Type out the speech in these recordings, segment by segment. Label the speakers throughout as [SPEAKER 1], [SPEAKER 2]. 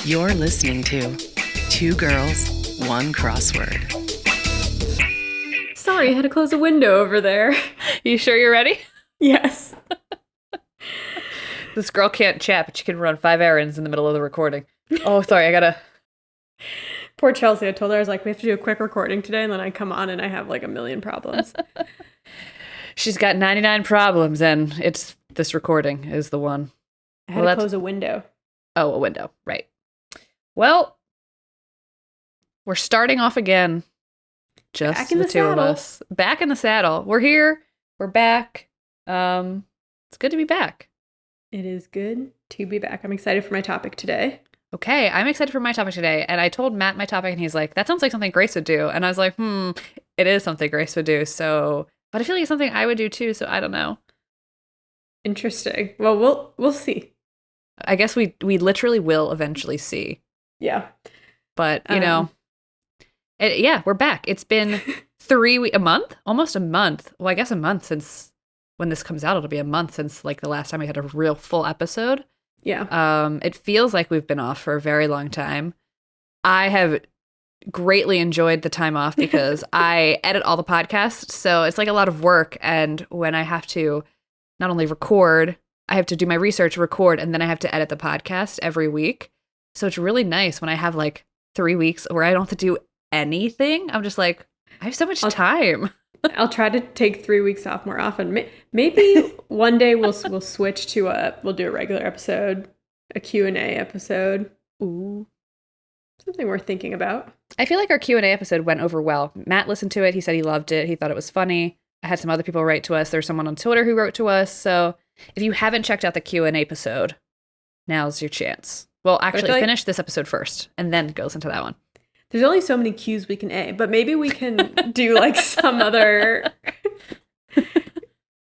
[SPEAKER 1] You're listening to Two Girls, One Crossword.
[SPEAKER 2] Sorry, I had to close a window over there.
[SPEAKER 3] You sure you're ready?
[SPEAKER 2] Yes.
[SPEAKER 3] This girl can't chat, but she can run 5 errands in the middle of the recording. Oh, sorry, I gotta...
[SPEAKER 2] Poor Chelsea, I told her, I was like, we have to do a quick recording today, and then I come on and I have like a million problems.
[SPEAKER 3] She's got 99 problems, and it's this recording is the one.
[SPEAKER 2] I had to close a window.
[SPEAKER 3] Oh, a window, right. Well, we're starting off again. Just the two of us. Back in the saddle. We're here. We're back. It's good to be back.
[SPEAKER 2] It is good to be back. I'm excited for my topic today.
[SPEAKER 3] Okay, I'm excited for my topic today. And I told Matt my topic, and he's like, that sounds like something Grace would do. And I was like, it is something Grace would do. So, but I feel like it's something I would do too, so I don't know.
[SPEAKER 2] Interesting. Well, we'll see.
[SPEAKER 3] I guess we literally will eventually see.
[SPEAKER 2] Yeah.
[SPEAKER 3] But, you know, we're back. It's been a month? Almost a month. Well, I guess a month since when this comes out. It'll be a month since like the last time we had a real full episode.
[SPEAKER 2] Yeah.
[SPEAKER 3] It feels like we've been off for a very long time. I have greatly enjoyed the time off because I edit all the podcasts. So it's like a lot of work. And when I have to not only record, I have to do my research, record, and then I have to edit the podcast every week. So it's really nice when I have like 3 weeks where I don't have to do anything. I'm just like, I have so much time.
[SPEAKER 2] I'll try to take 3 weeks off more often. Maybe one day we'll switch to we'll do a regular episode, a Q&A episode. Ooh, something worth thinking about.
[SPEAKER 3] I feel like our Q&A episode went over well. Matt listened to it. He said he loved it. He thought it was funny. I had some other people write to us. There's someone on Twitter who wrote to us. So if you haven't checked out the Q&A episode, now's your chance. Well, actually, finish this episode first and then go listen to that one.
[SPEAKER 2] There's only so many Q's we can A, but maybe we can do like some other...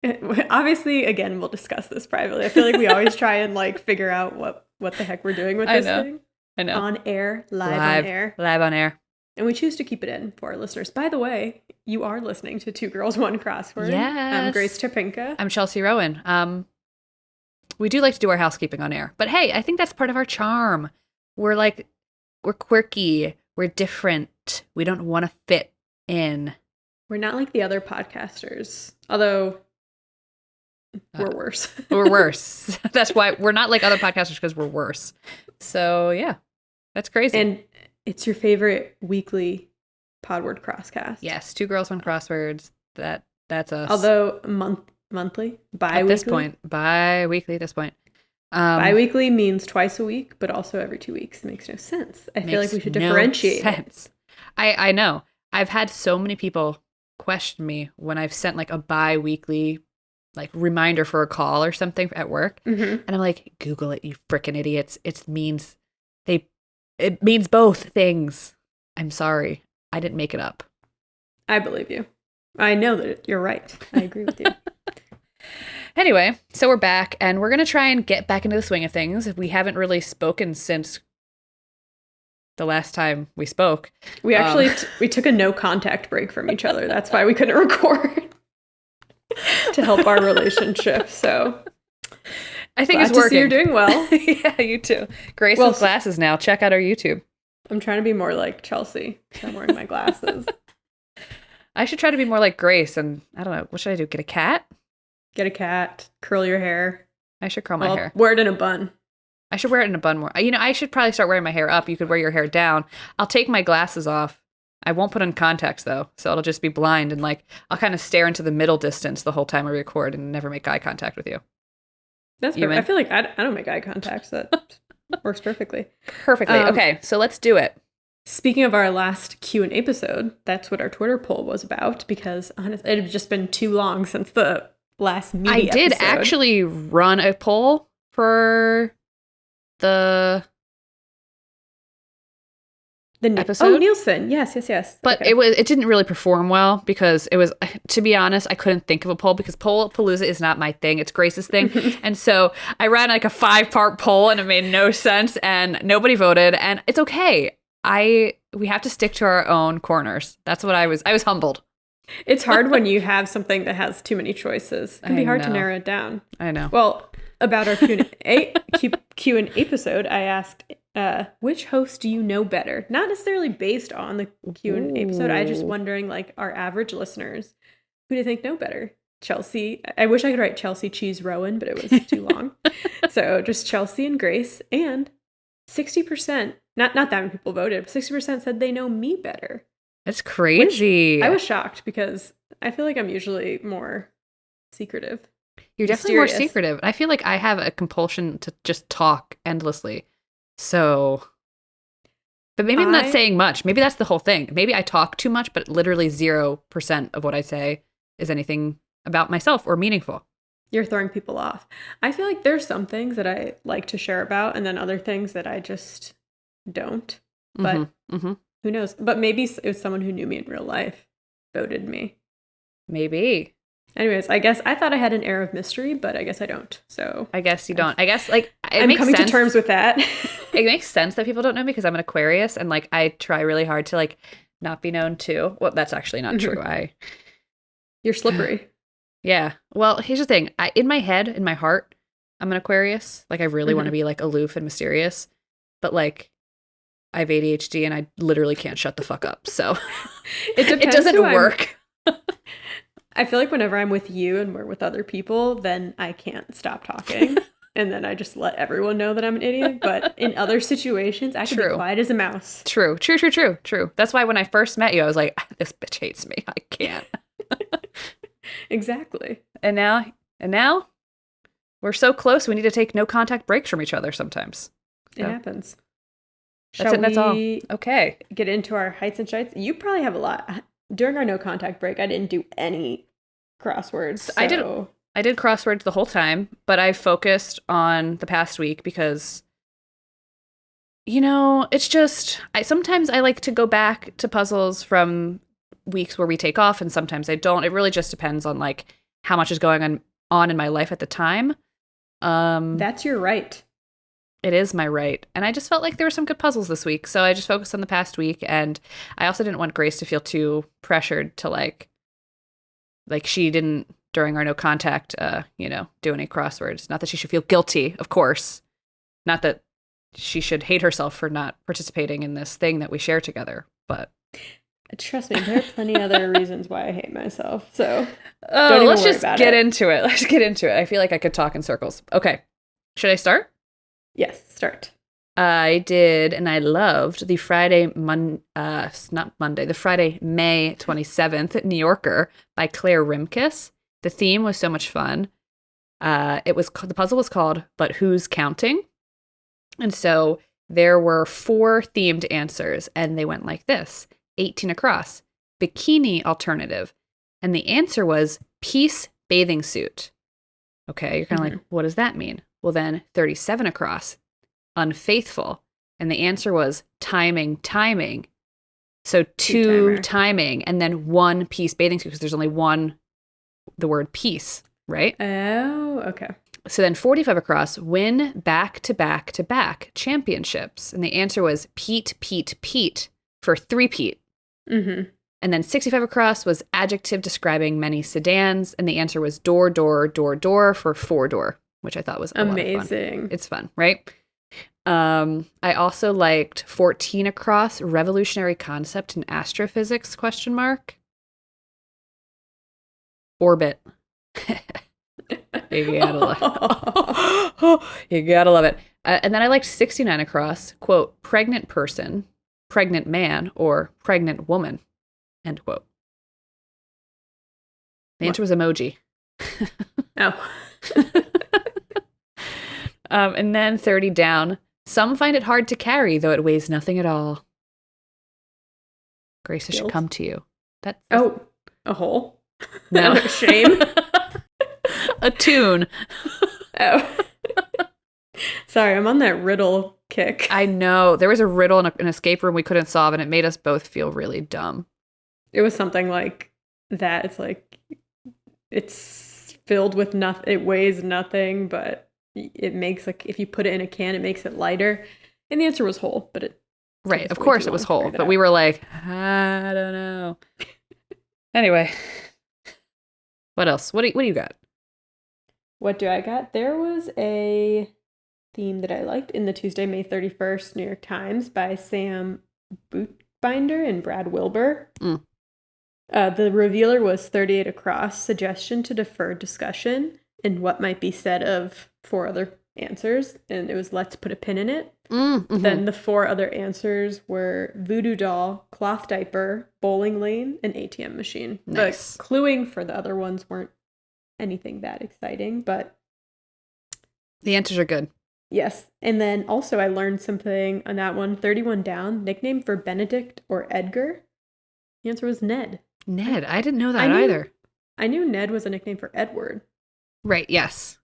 [SPEAKER 2] Obviously, again, we'll discuss this privately. I feel like we always try and like figure out what the heck we're doing with this thing.
[SPEAKER 3] I know.
[SPEAKER 2] On air, live on air.
[SPEAKER 3] Live on air.
[SPEAKER 2] And we choose to keep it in for our listeners. By the way, you are listening to Two Girls, One Crossword.
[SPEAKER 3] Yes.
[SPEAKER 2] I'm Grace Topinka.
[SPEAKER 3] I'm Chelsea Rowan. We do like to do our housekeeping on air. But hey, I think that's part of our charm. We're quirky. We're different. We don't want to fit in.
[SPEAKER 2] We're not like the other podcasters. Although, we're worse.
[SPEAKER 3] We're worse. That's why we're not like other podcasters, because we're worse. So, yeah. That's crazy.
[SPEAKER 2] And it's your favorite weekly Podword Crosscast.
[SPEAKER 3] Yes, Two Girls, One Crosswords. That's us.
[SPEAKER 2] Although monthly? Bi-weekly?
[SPEAKER 3] At this point. Bi-weekly at this point.
[SPEAKER 2] Bi-weekly means twice a week, but also every 2 weeks. It makes no sense. I feel like we should differentiate.
[SPEAKER 3] Sense. I know. I've had so many people question me when I've sent like a bi-weekly like reminder for a call or something at work. Mm-hmm. And I'm like, Google it, you freaking idiots. It means both things. I'm sorry. I didn't make it up.
[SPEAKER 2] I believe you. I know that you're right. I agree with you.
[SPEAKER 3] Anyway, so we're back, and we're going to try and get back into the swing of things. We haven't really spoken since the last time we spoke.
[SPEAKER 2] We actually we took a no contact break from each other. That's why we couldn't record to help our relationship. So
[SPEAKER 3] I think it's working.
[SPEAKER 2] To see you're doing well.
[SPEAKER 3] Yeah, you too. Grace has glasses now. Check out our YouTube.
[SPEAKER 2] I'm trying to be more like Chelsea. I'm wearing my glasses.
[SPEAKER 3] I should try to be more like Grace, and I don't know. What should I do? Get a cat?
[SPEAKER 2] Get a cat, curl your hair.
[SPEAKER 3] I should curl my hair.
[SPEAKER 2] Wear it in a bun.
[SPEAKER 3] I should wear it in a bun more. You know, I should probably start wearing my hair up. You could wear your hair down. I'll take my glasses off. I won't put on contacts, though, so it'll just be blind, and like I'll kind of stare into the middle distance the whole time I record and never make eye contact with you.
[SPEAKER 2] That's perfect. I feel like I don't make eye contact, so that works perfectly.
[SPEAKER 3] Perfectly. Okay, so let's do it.
[SPEAKER 2] Speaking of our last Q&A episode, that's what our Twitter poll was about, because honestly, it had just been too long since the last media
[SPEAKER 3] I did
[SPEAKER 2] episode.
[SPEAKER 3] Actually run a poll for the episode.
[SPEAKER 2] Oh, Nielsen. Yes.
[SPEAKER 3] But
[SPEAKER 2] okay.
[SPEAKER 3] it didn't really perform well because it was, to be honest, I couldn't think of a poll because Poll-Palooza is not my thing. It's Grace's thing. And so I ran like a 5-part poll and it made no sense and nobody voted, and it's okay. We have to stick to our own corners. That's what I was humbled.
[SPEAKER 2] It's hard when you have something that has too many choices. It can be hard to narrow it down.
[SPEAKER 3] I know.
[SPEAKER 2] Well, about our Q&A episode, I asked Which host do you know better? Not necessarily based on the Q&A episode. I just wondering, like, our average listeners, who do you think know better? Chelsea. I wish I could write Chelsea Cheese Rowan, but it was too long. So just Chelsea and Grace. And 60%, not that many people voted, but 60% said they know me better.
[SPEAKER 3] That's crazy.
[SPEAKER 2] I was shocked because I feel like I'm usually more secretive.
[SPEAKER 3] You're definitely more secretive. I feel like I have a compulsion to just talk endlessly. So, but maybe I'm not saying much. Maybe that's the whole thing. Maybe I talk too much, but literally 0% of what I say is anything about myself or meaningful.
[SPEAKER 2] You're throwing people off. I feel like there's some things that I like to share about and then other things that I just don't. But who knows? But maybe it was someone who knew me in real life voted me.
[SPEAKER 3] Maybe.
[SPEAKER 2] Anyways, I guess I thought I had an air of mystery, but I guess I don't. So
[SPEAKER 3] I guess you don't. I guess like
[SPEAKER 2] I'm coming to terms with that.
[SPEAKER 3] It makes sense that people don't know me because I'm an Aquarius and like I try really hard to like not be known too. Well, that's actually not true.
[SPEAKER 2] You're slippery.
[SPEAKER 3] Yeah. Well, here's the thing. In my head, in my heart, I'm an Aquarius. Like I really want to be like aloof and mysterious, but like I have ADHD and I literally can't shut the fuck up. So it doesn't work.
[SPEAKER 2] I feel like whenever I'm with you and we're with other people, then I can't stop talking. And then I just let everyone know that I'm an idiot. But in other situations, I can be quiet as a mouse. True.
[SPEAKER 3] That's why when I first met you, I was like, this bitch hates me. I can't.
[SPEAKER 2] Exactly.
[SPEAKER 3] And now we're so close. We need to take no contact breaks from each other sometimes. So.
[SPEAKER 2] It happens.
[SPEAKER 3] That's all. Okay.
[SPEAKER 2] Get into our heights and shites. You probably have a lot. During our no contact break, I didn't do any crosswords. So.
[SPEAKER 3] I did crosswords the whole time, but I focused on the past week because, it's just, sometimes I like to go back to puzzles from weeks where we take off and sometimes I don't. It really just depends on like how much is going on in my life at the time.
[SPEAKER 2] That's your right.
[SPEAKER 3] It is my right. And I just felt like there were some good puzzles this week. So I just focused on the past week. And I also didn't want Grace to feel too pressured to like she didn't during our no contact, do any crosswords. Not that she should feel guilty, of course. Not that she should hate herself for not participating in this thing that we share together. But
[SPEAKER 2] trust me, there are plenty other reasons why I hate myself. So
[SPEAKER 3] let's just get into it. Let's get into it. I feel like I could talk in circles. Okay. Should I start?
[SPEAKER 2] Yes, start.
[SPEAKER 3] I did, and I loved the Friday, the Friday, May 27th, New Yorker by Claire Rimkus. The theme was so much fun. The puzzle was called But Who's Counting? And so there were 4 themed answers, and they went like this: 18 across, bikini alternative. And the answer was peace bathing suit. Okay, you're kind of like, what does that mean? Well, then 37 across, unfaithful. And the answer was timing. So 2 timing and then 1 piece bathing suit because there's only one, the word peace, right?
[SPEAKER 2] Oh, okay.
[SPEAKER 3] So then 45 across, win back-to-back championships. And the answer was Pete for 3-peat.
[SPEAKER 2] Mm-hmm.
[SPEAKER 3] And then 65 across was adjective describing many sedans. And the answer was door for 4-door. Which I thought was
[SPEAKER 2] amazing.
[SPEAKER 3] A lot of fun. It's fun, right? I also liked 14 across, revolutionary concept in astrophysics, ? Orbit. You gotta love it. And then I liked 69 across, quote, pregnant person, pregnant man, or pregnant woman, end quote. The answer was emoji.
[SPEAKER 2] Oh.
[SPEAKER 3] And then 30 down, some find it hard to carry, though it weighs nothing at all. Grace, I should come to you.
[SPEAKER 2] A hole?
[SPEAKER 3] No.
[SPEAKER 2] Shame?
[SPEAKER 3] A tune.
[SPEAKER 2] Oh. Sorry, I'm on that riddle kick.
[SPEAKER 3] I know. There was a riddle in an escape room we couldn't solve, and it made us both feel really dumb.
[SPEAKER 2] It was something like that. It's like, it's filled with nothing. It weighs nothing, but it makes, like, if you put it in a can, it makes it lighter. And the answer was whole, but it...
[SPEAKER 3] Right, of course it was whole, but we were like, I don't know. Anyway. What else? What do you got?
[SPEAKER 2] What do I got? There was a theme that I liked in the Tuesday, May 31st New York Times by Sam Bootbinder and Brad Wilbur. The revealer was 38 across, suggestion to defer discussion and what might be said of 4 other answers. And it was let's put a pin in it. Then the 4 other answers were voodoo doll, cloth diaper, bowling lane, and ATM machine.
[SPEAKER 3] Nice.
[SPEAKER 2] The cluing for the other ones weren't anything that exciting, but
[SPEAKER 3] the answers are good.
[SPEAKER 2] yes. And then also I learned something on that one. 31 down, nickname for Benedict or Edgar. The answer was Ned.
[SPEAKER 3] Ned. I didn't know that either.
[SPEAKER 2] I knew Ned was a nickname for Edward.
[SPEAKER 3] Right, yes.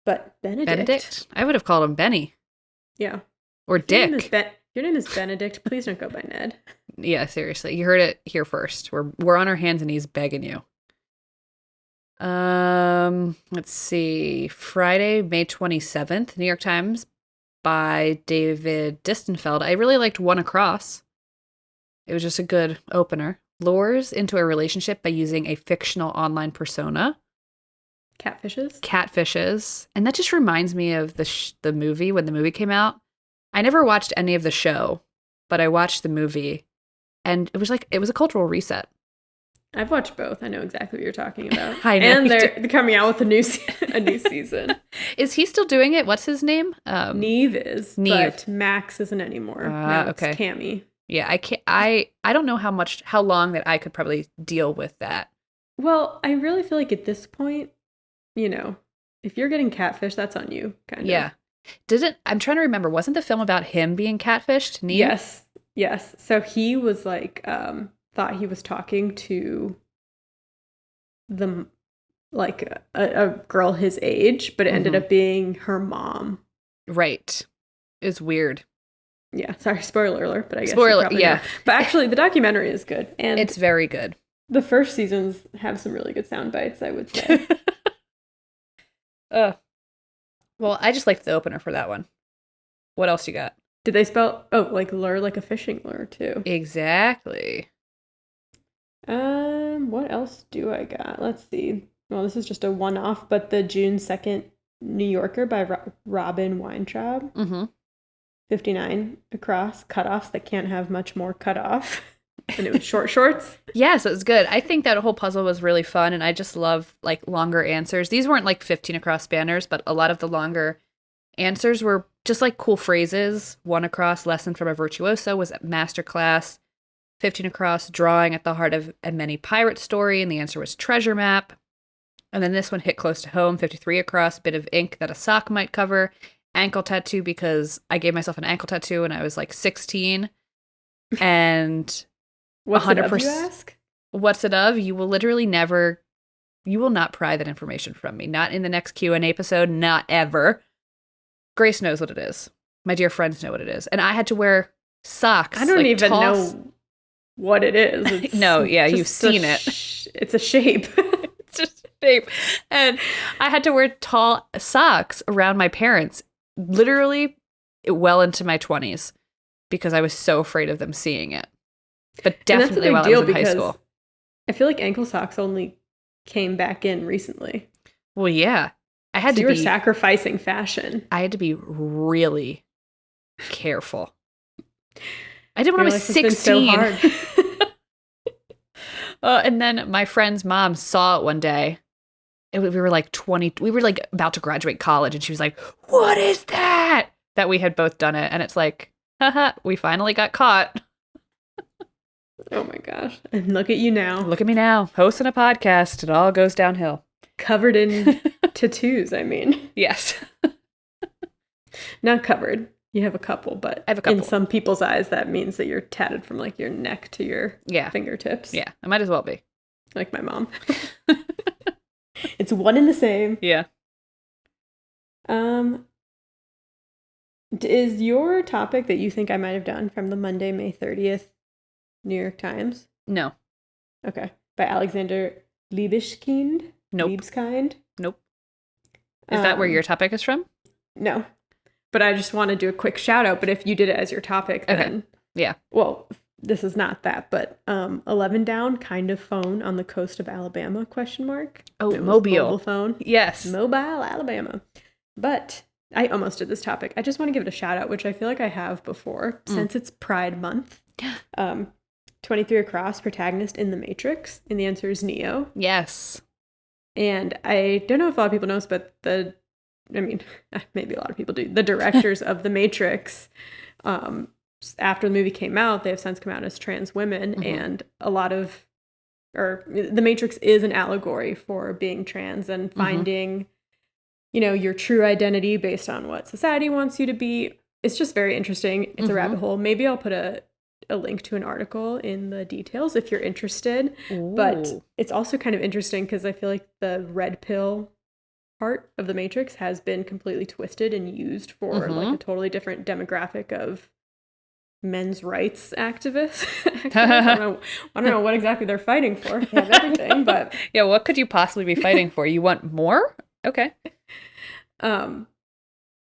[SPEAKER 2] But Benedict?
[SPEAKER 3] I would have called him Benny.
[SPEAKER 2] Yeah.
[SPEAKER 3] Or Dick.
[SPEAKER 2] Your name is Benedict. Please don't go by Ned.
[SPEAKER 3] Yeah, seriously. You heard it here first. We're on our hands and knees begging you. Let's see. Friday, May 27th, New York Times by David Distenfeld. I really liked One Across. It was just a good opener. Lures into a relationship by using a fictional online persona. Catfishes. And that just reminds me of the movie when the movie came out. I never watched any of the show, but I watched the movie. And it was a cultural reset.
[SPEAKER 2] I've watched both. I know exactly what you're talking about.
[SPEAKER 3] I know.
[SPEAKER 2] And they're coming out with a new season.
[SPEAKER 3] Is he still doing it? What's his name?
[SPEAKER 2] Neve is.
[SPEAKER 3] Neve.
[SPEAKER 2] But Max isn't anymore. Now it's
[SPEAKER 3] okay.
[SPEAKER 2] Cammy.
[SPEAKER 3] Yeah, I can't. I don't know how long that I could probably deal with that.
[SPEAKER 2] Well, I really feel like at this point, if you're getting catfish, that's on you, kind of.
[SPEAKER 3] Yeah. I'm trying to remember. Wasn't the film about him being catfished? Neve?
[SPEAKER 2] Yes. So he was thought he was talking to a girl his age, but it ended up being her mom.
[SPEAKER 3] Right. It's weird.
[SPEAKER 2] Yeah, sorry, spoiler alert, but I guess
[SPEAKER 3] spoiler, yeah.
[SPEAKER 2] know. But actually, the documentary is good, and
[SPEAKER 3] it's very good.
[SPEAKER 2] The first seasons have some really good sound bites, I would say.
[SPEAKER 3] Well, I just liked the opener for that one. What else you got?
[SPEAKER 2] Did they spell lure like a fishing lure too?
[SPEAKER 3] Exactly.
[SPEAKER 2] What else do I got? Let's see. Well, this is just a one-off, but the June 2nd New Yorker by Robin Weintraub. 59 across, cutoffs that can't have much more cut off. And it was short shorts.
[SPEAKER 3] Yes, it was good. I think that whole puzzle was really fun, and I just love longer answers. These weren't 15 across spanners, but a lot of the longer answers were just cool phrases. 1 across, lesson from a virtuoso was masterclass. 15 across, drawing at the heart of a many pirate story, and the answer was treasure map. And then this one hit close to home. 53 across, bit of ink that a sock might cover. Ankle tattoo, because I gave myself an ankle tattoo when I was 16. And
[SPEAKER 2] what's 100%. It of, you ask?
[SPEAKER 3] What's it of? You will literally never, you will not pry that information from me. Not in the next Q&A episode, not ever. Grace knows what it is. My dear friends know what it is. And I had to wear socks.
[SPEAKER 2] I don't even know what it is.
[SPEAKER 3] No, yeah, you've seen it.
[SPEAKER 2] It's a shape.
[SPEAKER 3] It's just a shape. And I had to wear tall socks around my parents, literally well into my 20s, because I was so afraid of them seeing it. But definitely while I was in high school.
[SPEAKER 2] I feel like ankle socks only came back in recently.
[SPEAKER 3] Well, yeah.
[SPEAKER 2] You were sacrificing fashion.
[SPEAKER 3] I had to be really careful. I did when I was 16.
[SPEAKER 2] So hard.
[SPEAKER 3] And then my friend's mom saw it one day. We were 20. We were about to graduate college, and she was like, "What is that?" That we had both done it, and it's haha, we finally got caught.
[SPEAKER 2] Oh my gosh! And look at you now.
[SPEAKER 3] Look at me now, hosting a podcast. It all goes downhill.
[SPEAKER 2] Covered in tattoos. I mean,
[SPEAKER 3] yes.
[SPEAKER 2] Not covered. You have a couple, but
[SPEAKER 3] I have a couple.
[SPEAKER 2] In some people's eyes, that means that you're tatted from your neck to your fingertips.
[SPEAKER 3] Yeah, I might as well be.
[SPEAKER 2] Like my mom. It's one and the same.
[SPEAKER 3] Yeah.
[SPEAKER 2] Is your topic that you think I might have done from the Monday, May 30th New York Times?
[SPEAKER 3] No.
[SPEAKER 2] Okay. By Alexander Libeskind?
[SPEAKER 3] Nope.
[SPEAKER 2] Liebeskind?
[SPEAKER 3] Nope. Is that where your topic is from?
[SPEAKER 2] No. But I just want to do a quick shout out. But if you did it as your topic, then...
[SPEAKER 3] Okay. Yeah.
[SPEAKER 2] Well, this is not that, but 11 down, kind of phone on the coast of Alabama, ?
[SPEAKER 3] Oh, Mobile.
[SPEAKER 2] Mobile phone.
[SPEAKER 3] Yes.
[SPEAKER 2] Mobile, Alabama. But I almost did this topic. I just want to give it a shout out, which I feel like I have before, since it's Pride Month. 23 Across, protagonist in The Matrix, and the answer is Neo.
[SPEAKER 3] Yes.
[SPEAKER 2] And I don't know if a lot of people know this, but maybe a lot of people do. The directors of The Matrix, after the movie came out, they have since come out as trans women, and The Matrix is an allegory for being trans and finding, your true identity based on what society wants you to be. It's just very interesting. It's a rabbit hole. Maybe I'll put a link to an article in the details if you're interested.
[SPEAKER 3] Ooh.
[SPEAKER 2] But it's also kind of interesting because I feel like the red pill part of the Matrix has been completely twisted and used for like a totally different demographic of men's rights activists. I don't know what exactly they're fighting for. They have everything, but
[SPEAKER 3] yeah, what could you possibly be fighting for? You want more? Okay.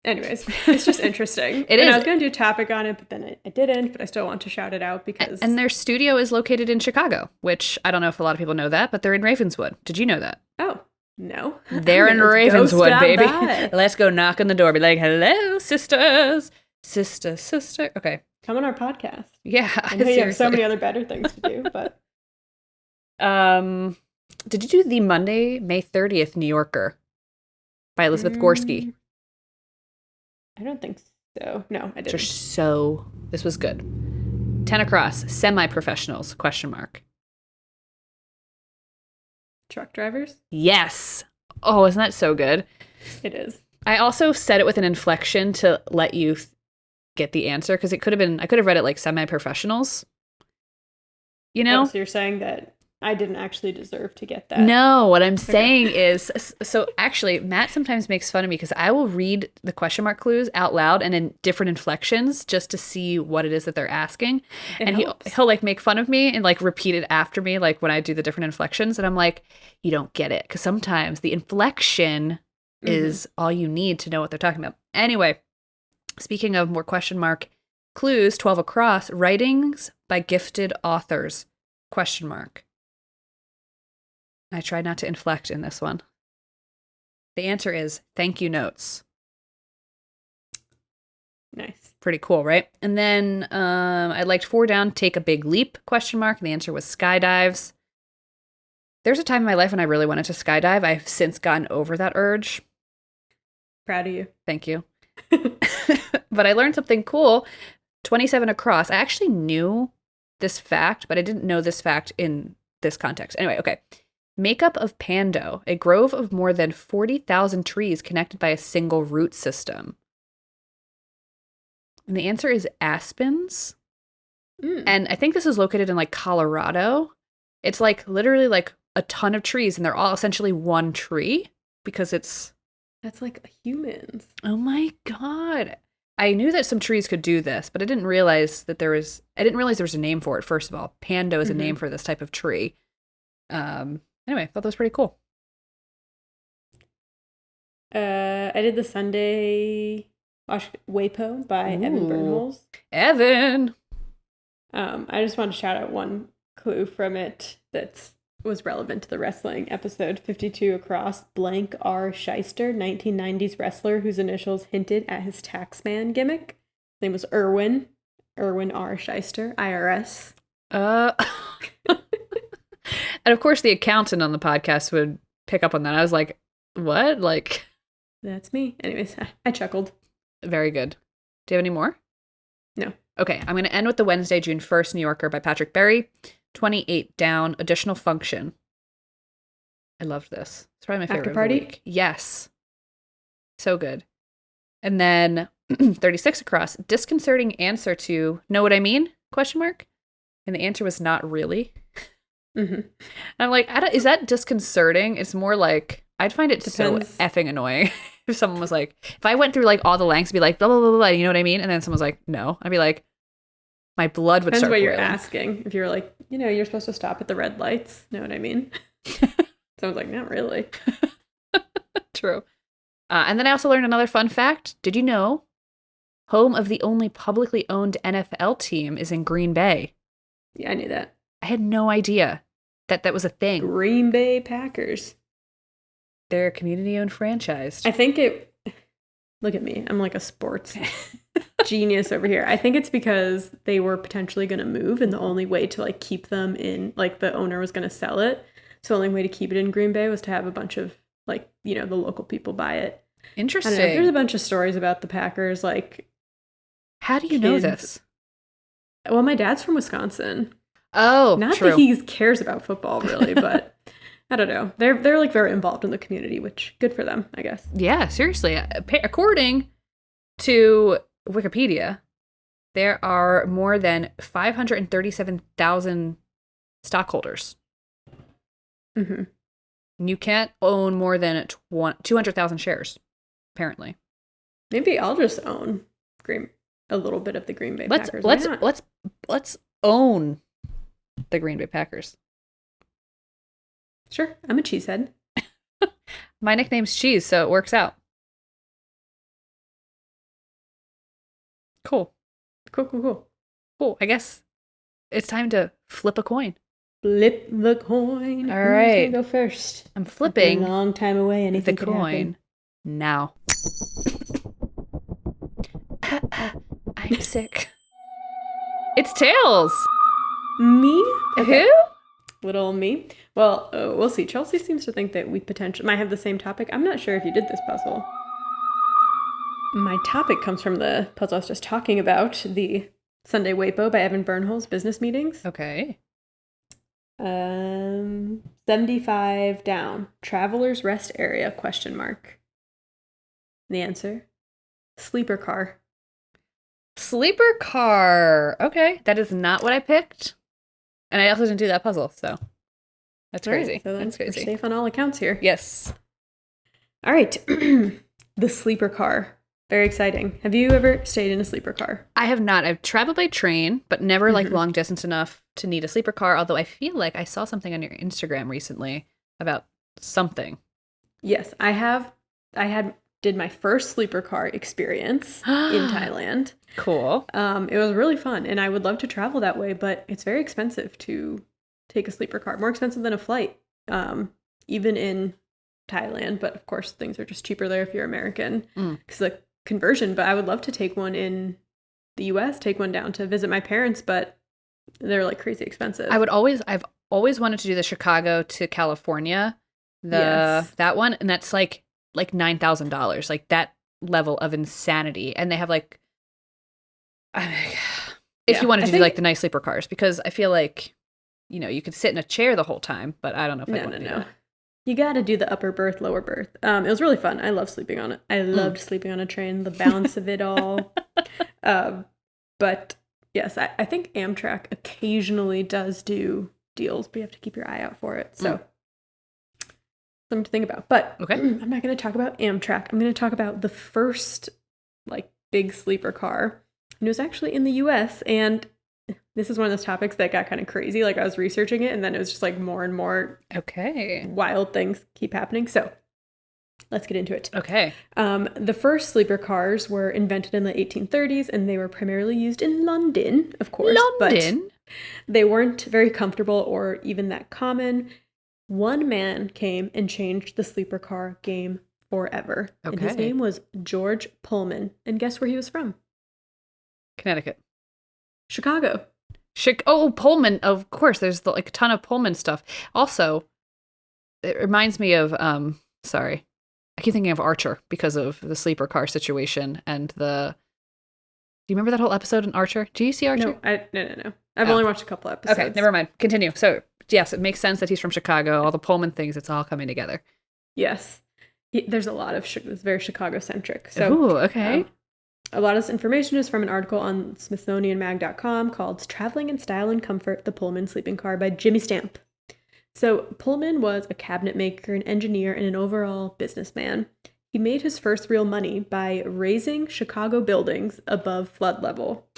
[SPEAKER 2] Anyways, it's just interesting.
[SPEAKER 3] It is.
[SPEAKER 2] I was going to do a topic on it, but then I didn't, but I still want to shout it out because...
[SPEAKER 3] And their studio is located in Chicago, which I don't know if a lot of people know that, but they're in Ravenswood. Did you know that?
[SPEAKER 2] Oh, no.
[SPEAKER 3] They're in Ravenswood, baby. Let's go knock on the door. Be like, hello, sisters. Sister. Okay.
[SPEAKER 2] Come on our podcast.
[SPEAKER 3] Yeah,
[SPEAKER 2] I know you have so many other better things to do, but...
[SPEAKER 3] Did you do the Monday, May 30th New Yorker by Elizabeth Gorski?
[SPEAKER 2] I don't think so. No, I didn't.
[SPEAKER 3] This was good. 10 Across, semi-professionals, ?
[SPEAKER 2] Truck drivers?
[SPEAKER 3] Yes. Oh, isn't that so good?
[SPEAKER 2] It is.
[SPEAKER 3] I also said it with an inflection to let you get the answer, because I could have read it like semi-professionals.
[SPEAKER 2] So you're saying that I didn't actually deserve to get that.
[SPEAKER 3] No, what I'm saying is, so actually, Matt sometimes makes fun of me because I will read the question mark clues out loud and in different inflections just to see what it is that they're asking. And he'll like make fun of me and like repeat it after me, like when I do the different inflections. And I'm like, you don't get it. Because sometimes the inflection is all you need to know what they're talking about. Anyway, speaking of more question mark clues, 12 Across, writings by gifted authors, ? I tried not to inflect in this one. The answer is thank you notes.
[SPEAKER 2] Nice.
[SPEAKER 3] Pretty cool, right? And then I liked 4 Down, Take a Big Leap, ? And the answer was skydives. There's a time in my life when I really wanted to skydive. I've since gotten over that urge.
[SPEAKER 2] Proud of you.
[SPEAKER 3] Thank you. But I learned something cool. 27 Across. I actually knew this fact, but I didn't know this fact in this context. Anyway, okay. Makeup of Pando, a grove of more than 40,000 trees connected by a single root system. And the answer is aspens. And I think this is located in like Colorado. It's like literally like a ton of trees, and they're all essentially one tree because it's...
[SPEAKER 2] That's like humans.
[SPEAKER 3] Oh my God. I knew that some trees could do this, but I didn't realize there was a name for it, first of all. Pando is a name for this type of tree. Anyway, I thought that was pretty cool.
[SPEAKER 2] I did the Sunday Waypo by Evan Bernholz.
[SPEAKER 3] Evan!
[SPEAKER 2] I just want to shout out one clue from it that was relevant to the wrestling episode. 52 Across, blank R. Shyster, 1990s wrestler whose initials hinted at his taxman gimmick. His name was Erwin R. Shyster, IRS.
[SPEAKER 3] And of course, the accountant on the podcast would pick up on that. I was like, what? Like,
[SPEAKER 2] that's me. Anyways, I chuckled.
[SPEAKER 3] Very good. Do you have any more?
[SPEAKER 2] No.
[SPEAKER 3] Okay, I'm going to end with the Wednesday, June 1st, New Yorker by Patrick Berry. 28 Down, additional function. I loved this. It's probably my favorite
[SPEAKER 2] After party?
[SPEAKER 3] of the week. Yes. So good. And then 36 Across, disconcerting answer to know what I mean? ? And the answer was not really. And I'm like, is that disconcerting? It's more like, I'd find it so effing annoying if someone was like, if I went through like all the lengths to be like, blah, blah, blah, blah, you know what I mean? And then someone's like, no. I'd be like, my blood would
[SPEAKER 2] Depends
[SPEAKER 3] start
[SPEAKER 2] what
[SPEAKER 3] boiling.
[SPEAKER 2] You're asking. If you're like, you're supposed to stop at the red lights. Know what I mean? Someone's like, not really.
[SPEAKER 3] True. And then I also learned another fun fact. Did you know home of the only publicly owned NFL team is in Green Bay?
[SPEAKER 2] Yeah, I knew that.
[SPEAKER 3] I had no idea that was a thing.
[SPEAKER 2] Green Bay Packers.
[SPEAKER 3] They're community-owned franchise.
[SPEAKER 2] I think Look at me. I'm like a sports genius over here. I think it's because they were potentially going to move, and the only way to like keep them in, like the owner was going to sell it. So the only way to keep it in Green Bay was to have a bunch of like, the local people buy it.
[SPEAKER 3] Interesting.
[SPEAKER 2] I don't know. There's a bunch of stories about the Packers. Like,
[SPEAKER 3] how do you know this?
[SPEAKER 2] Well, my dad's from Wisconsin.
[SPEAKER 3] Oh,
[SPEAKER 2] not
[SPEAKER 3] true.
[SPEAKER 2] that he cares about football really, but I don't know. They're like very involved in the community, which good for them, I guess.
[SPEAKER 3] Yeah, seriously. According to Wikipedia, there are more than 537,000 stockholders.
[SPEAKER 2] Mm-hmm.
[SPEAKER 3] And you can't own more than 200,000 shares, apparently.
[SPEAKER 2] Maybe I'll just own a little bit of the Green Bay Packers.
[SPEAKER 3] Let's own the Green Bay Packers.
[SPEAKER 2] Sure, I'm a cheesehead.
[SPEAKER 3] My nickname's Cheese, so it works out. Cool. Cool. I guess it's time to flip a coin.
[SPEAKER 2] Flip the coin.
[SPEAKER 3] All right.
[SPEAKER 2] Who's gonna go first?
[SPEAKER 3] I'm flipping
[SPEAKER 2] a long time away. Anything
[SPEAKER 3] the
[SPEAKER 2] could
[SPEAKER 3] coin
[SPEAKER 2] happen.
[SPEAKER 3] now. I'm sick. It's tails.
[SPEAKER 2] Me? Okay.
[SPEAKER 3] Who?
[SPEAKER 2] Little me. Well, we'll see. Chelsea seems to think that we potentially might have the same topic. I'm not sure if you did this puzzle. My topic comes from the puzzle I was just talking about, the Sunday Wapo by Evan Bernhol's Business Meetings.
[SPEAKER 3] Okay.
[SPEAKER 2] 75 down. Traveler's Rest Area, ? The answer? Sleeper car.
[SPEAKER 3] Sleeper car. Okay. That is not what I picked. And I also didn't do that puzzle, so that's crazy.
[SPEAKER 2] Right, so
[SPEAKER 3] that's
[SPEAKER 2] we're
[SPEAKER 3] crazy.
[SPEAKER 2] safe on all accounts here.
[SPEAKER 3] Yes.
[SPEAKER 2] All right. The sleeper car. Very exciting. Have you ever stayed in a sleeper car?
[SPEAKER 3] I have not. I've traveled by train, but never like long distance enough to need a sleeper car, although I feel like I saw something on your Instagram recently about something.
[SPEAKER 2] Yes, I did my first sleeper car experience in Thailand.
[SPEAKER 3] Cool.
[SPEAKER 2] It was really fun, and I would love to travel that way, but it's very expensive to take a sleeper car. More expensive than a flight, even in Thailand. But of course, things are just cheaper there if you're American because the conversion. But I would love to take one in the U.S., take one down to visit my parents, but they're like crazy expensive.
[SPEAKER 3] I've always wanted to do the Chicago to California, that one, and that's like $9,000, like that level of insanity. And they have like, if you wanted to do like the nice sleeper cars, because I feel like, you could sit in a chair the whole time, but I don't know if I want to do that.
[SPEAKER 2] You got to do the upper berth, lower berth. It was really fun. I love sleeping on it. I loved sleeping on a train, the balance of it all. But yes, I think Amtrak occasionally does do deals, but you have to keep your eye out for it. So something to think about. But
[SPEAKER 3] okay.
[SPEAKER 2] I'm not going to talk about Amtrak. I'm going to talk about the first like big sleeper car. And it was actually in the US, and this is one of those topics that got kind of crazy. Like I was researching it, and then it was just like more and more wild things keep happening. So let's get into it.
[SPEAKER 3] Okay.
[SPEAKER 2] The first sleeper cars were invented in the 1830s, and they were primarily used in London, of course.
[SPEAKER 3] London?
[SPEAKER 2] But they weren't very comfortable or even that common. One man came and changed the sleeper car game forever.
[SPEAKER 3] Okay.
[SPEAKER 2] And his name was George Pullman. And guess where he was from?
[SPEAKER 3] Connecticut.
[SPEAKER 2] Chicago.
[SPEAKER 3] Pullman. Of course, there's a ton of Pullman stuff. Also, it reminds me of, sorry, I keep thinking of Archer because of the sleeper car situation and do you remember that whole episode in Archer? Do you see Archer?
[SPEAKER 2] No. I've only watched a couple episodes.
[SPEAKER 3] Okay, never mind. Continue. So, yes, it makes sense that he's from Chicago. All the Pullman things, it's all coming together.
[SPEAKER 2] Yes. There's a lot of, it's very Chicago-centric. So,
[SPEAKER 3] ooh, okay.
[SPEAKER 2] A lot of this information is from an article on SmithsonianMag.com called Traveling in Style and Comfort, the Pullman Sleeping Car by Jimmy Stamp. So Pullman was a cabinet maker, an engineer, and an overall businessman. He made his first real money by raising Chicago buildings above flood level,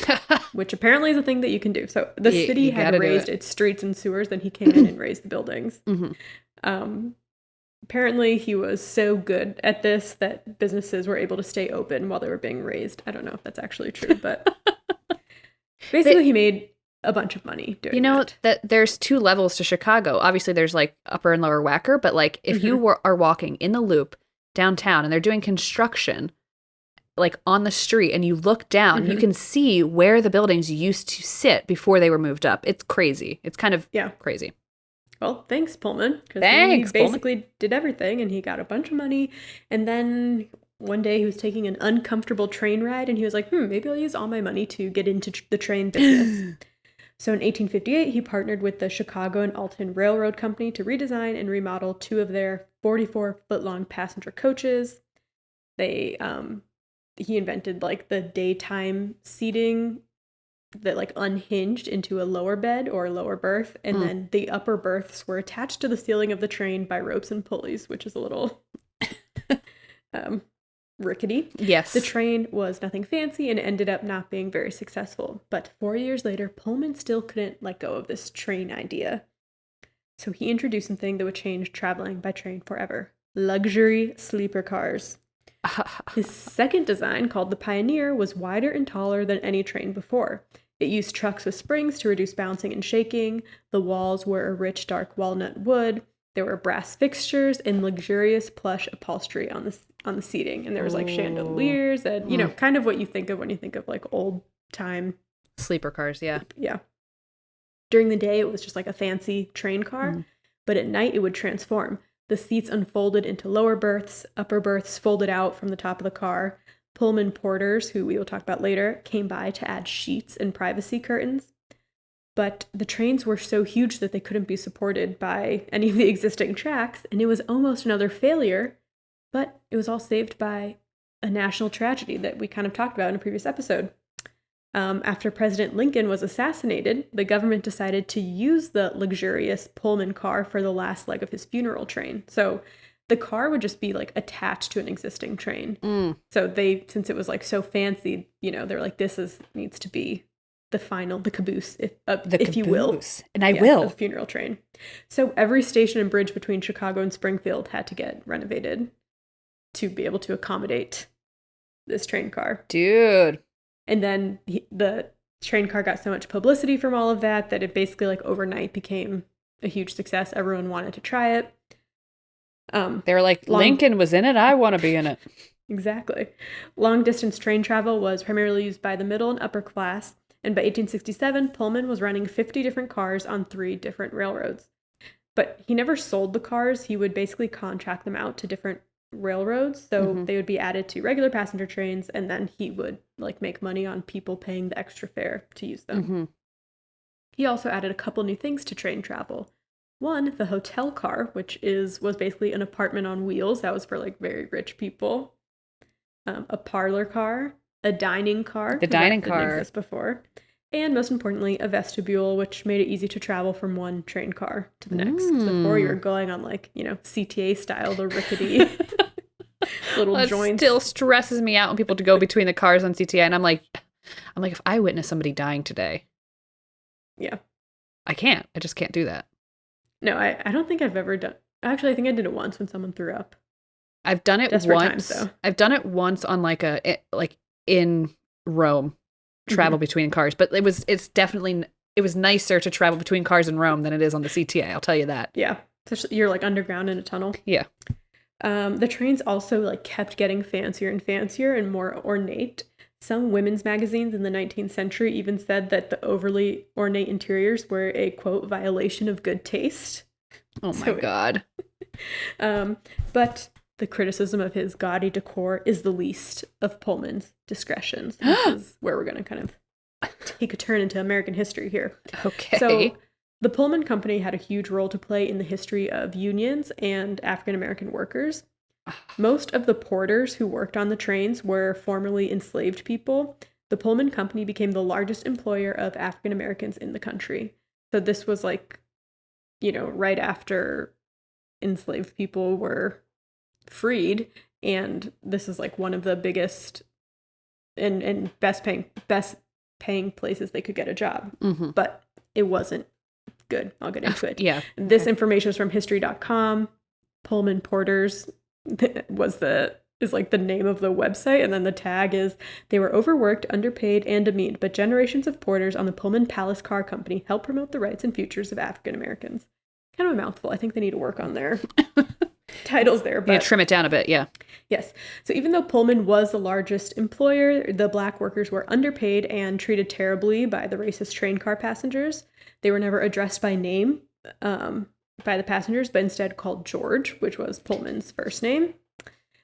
[SPEAKER 2] which apparently is a thing that you can do. So the city had raised its streets and sewers, then he came in and raised the buildings. Apparently, he was so good at this that businesses were able to stay open while they were being raised. I don't know if that's actually true, but basically he made a bunch of money doing
[SPEAKER 3] that there's two levels to Chicago. Obviously, there's like upper and lower whacker, but like if you are walking in the loop downtown and they're doing construction like on the street and you look down, you can see where the buildings used to sit before they were moved up. It's crazy. It's kind of crazy.
[SPEAKER 2] Well, thanks, Pullman. Because
[SPEAKER 3] Thanks,
[SPEAKER 2] he basically did everything, and he got a bunch of money. And then one day he was taking an uncomfortable train ride, and he was like, maybe I'll use all my money to get into the train business. So in 1858, he partnered with the Chicago and Alton Railroad Company to redesign and remodel 2 of their 44-foot-long passenger coaches. He invented like the daytime seating that like unhinged into a lower bed or a lower berth, and then the upper berths were attached to the ceiling of the train by ropes and pulleys, which is a little rickety.
[SPEAKER 3] Yes.
[SPEAKER 2] The train was nothing fancy and ended up not being very successful. But 4 years later, Pullman still couldn't let go of this train idea. So he introduced something that would change traveling by train forever: luxury sleeper cars. His second design, called the Pioneer, was wider and taller than any train before. It used trucks with springs to reduce bouncing and shaking. The walls were a rich, dark walnut wood. There were brass fixtures and luxurious plush upholstery on the seating. And there was like chandeliers and, you know, kind of what you think of when you think of like old time
[SPEAKER 3] sleeper cars. Yeah.
[SPEAKER 2] Yeah. During the day, it was just like a fancy train car, but at night it would transform. The seats unfolded into lower berths, upper berths folded out from the top of the car. Pullman porters, who we will talk about later, came by to add sheets and privacy curtains. But the trains were so huge that they couldn't be supported by any of the existing tracks, and it was almost another failure, but it was all saved by a national tragedy that we kind of talked about in a previous episode. After President Lincoln was assassinated, the government decided to use the luxurious Pullman car for the last leg of his funeral train. So the car would just be like attached to an existing train. So since it was like so fancy, you know, they're like, needs to be the caboose, if you will.
[SPEAKER 3] And I will.
[SPEAKER 2] The funeral train. So every station and bridge between Chicago and Springfield had to get renovated to be able to accommodate this train car.
[SPEAKER 3] Dude.
[SPEAKER 2] And then the train car got so much publicity from all of that it basically like overnight became a huge success. Everyone wanted to try it.
[SPEAKER 3] They were like, Lincoln was in it, I want to be in it.
[SPEAKER 2] Exactly. Long distance train travel was primarily used by the middle and upper class. And by 1867, Pullman was running 50 different cars on 3 different railroads. But he never sold the cars. He would basically contract them out to different railroads. So they would be added to regular passenger trains, and then he would like make money on people paying the extra fare to use them. He also added a couple new things to train travel. One, the hotel car, which was basically an apartment on wheels. That was for like very rich people. A parlor car, a dining car.
[SPEAKER 3] The dining car.
[SPEAKER 2] Didn't exist before. And most importantly, a vestibule, which made it easy to travel from one train car to the next. Before you were going on like, you know, CTA style, the rickety little joints.
[SPEAKER 3] Still stresses me out when people to go between the cars on CTA, and I'm like, if I witness somebody dying today, I just can't do that.
[SPEAKER 2] No, I don't think I've ever done. Actually, I think I did it once when someone threw up.
[SPEAKER 3] I've done it
[SPEAKER 2] Desperate
[SPEAKER 3] once.
[SPEAKER 2] times, though.
[SPEAKER 3] I've done it once on like in Rome, travel between cars, but it was nicer to travel between cars in Rome than it is on the CTA. I'll tell you that.
[SPEAKER 2] Yeah, especially you're like underground in a tunnel.
[SPEAKER 3] Yeah.
[SPEAKER 2] The trains also like kept getting fancier and fancier and more ornate. Some women's magazines in the 19th century even said that the overly ornate interiors were a, quote, violation of good taste.
[SPEAKER 3] Oh my God.
[SPEAKER 2] But the criticism of his gaudy decor is the least of Pullman's discretions. This is where we're going to kind of take a turn into American history here.
[SPEAKER 3] Okay.
[SPEAKER 2] So the Pullman Company had a huge role to play in the history of unions and African-American workers. Most of the porters who worked on the trains were formerly enslaved people. The Pullman Company became the largest employer of African-Americans in the country. So this was like, you know, right after enslaved people were freed, and this is like one of the biggest and best paying places they could get a job. But it wasn't good. I'll get into it.
[SPEAKER 3] Yeah.
[SPEAKER 2] This information is from history.com. Pullman porters is like the name of the website, and then the tag is, they were overworked, underpaid, and demeaned, but generations of porters on the Pullman Palace Car Company helped promote the rights and futures of African Americans. Kind of a mouthful. I think they need to work on their titles there. But
[SPEAKER 3] Yeah, trim it down a bit, yeah.
[SPEAKER 2] yes. So even though Pullman was the largest employer, the black workers were underpaid and treated terribly by the racist train car passengers. They were never addressed by name by the passengers, but instead called George, which was Pullman's first name.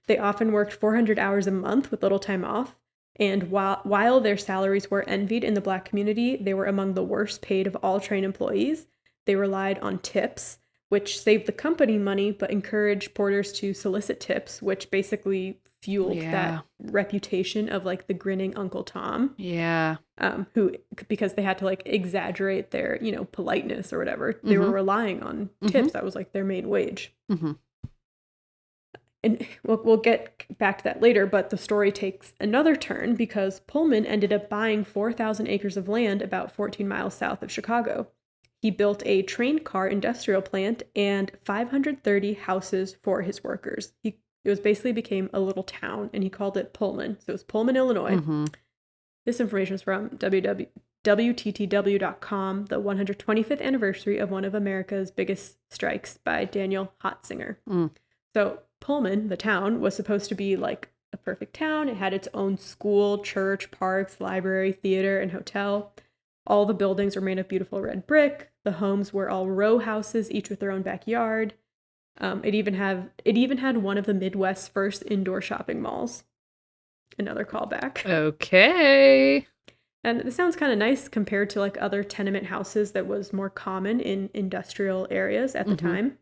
[SPEAKER 2] They often worked 400 hours a month with little time off. And while their salaries were envied in the black community, they were among the worst paid of all train employees. They relied on tips, which saved the company money, but encouraged porters to solicit tips, which basically fueled that reputation of like the grinning Uncle Tom.
[SPEAKER 3] Yeah.
[SPEAKER 2] Who, because they had to like exaggerate their, politeness or whatever, they were relying on tips. That was like their main wage. And we'll get back to that later, but the story takes another turn because Pullman ended up buying 4,000 acres of land about 14 miles south of Chicago. He built a train car industrial plant and 530 houses for his workers. It basically became a little town, and he called it Pullman. So it was Pullman, Illinois. This information is from WTTW.com, the 125th anniversary of one of America's biggest strikes by Daniel Hotzinger. So Pullman, the town, was supposed to be like a perfect town. It had its own school, church, parks, library, theater, and hotel. All the buildings were made of beautiful red brick. The homes were all row houses, each with their own backyard. It even had one of the Midwest's first indoor shopping malls. Another callback.
[SPEAKER 3] Okay.
[SPEAKER 2] And this sounds kind of nice compared to like other tenement houses that was more common in industrial areas at the time.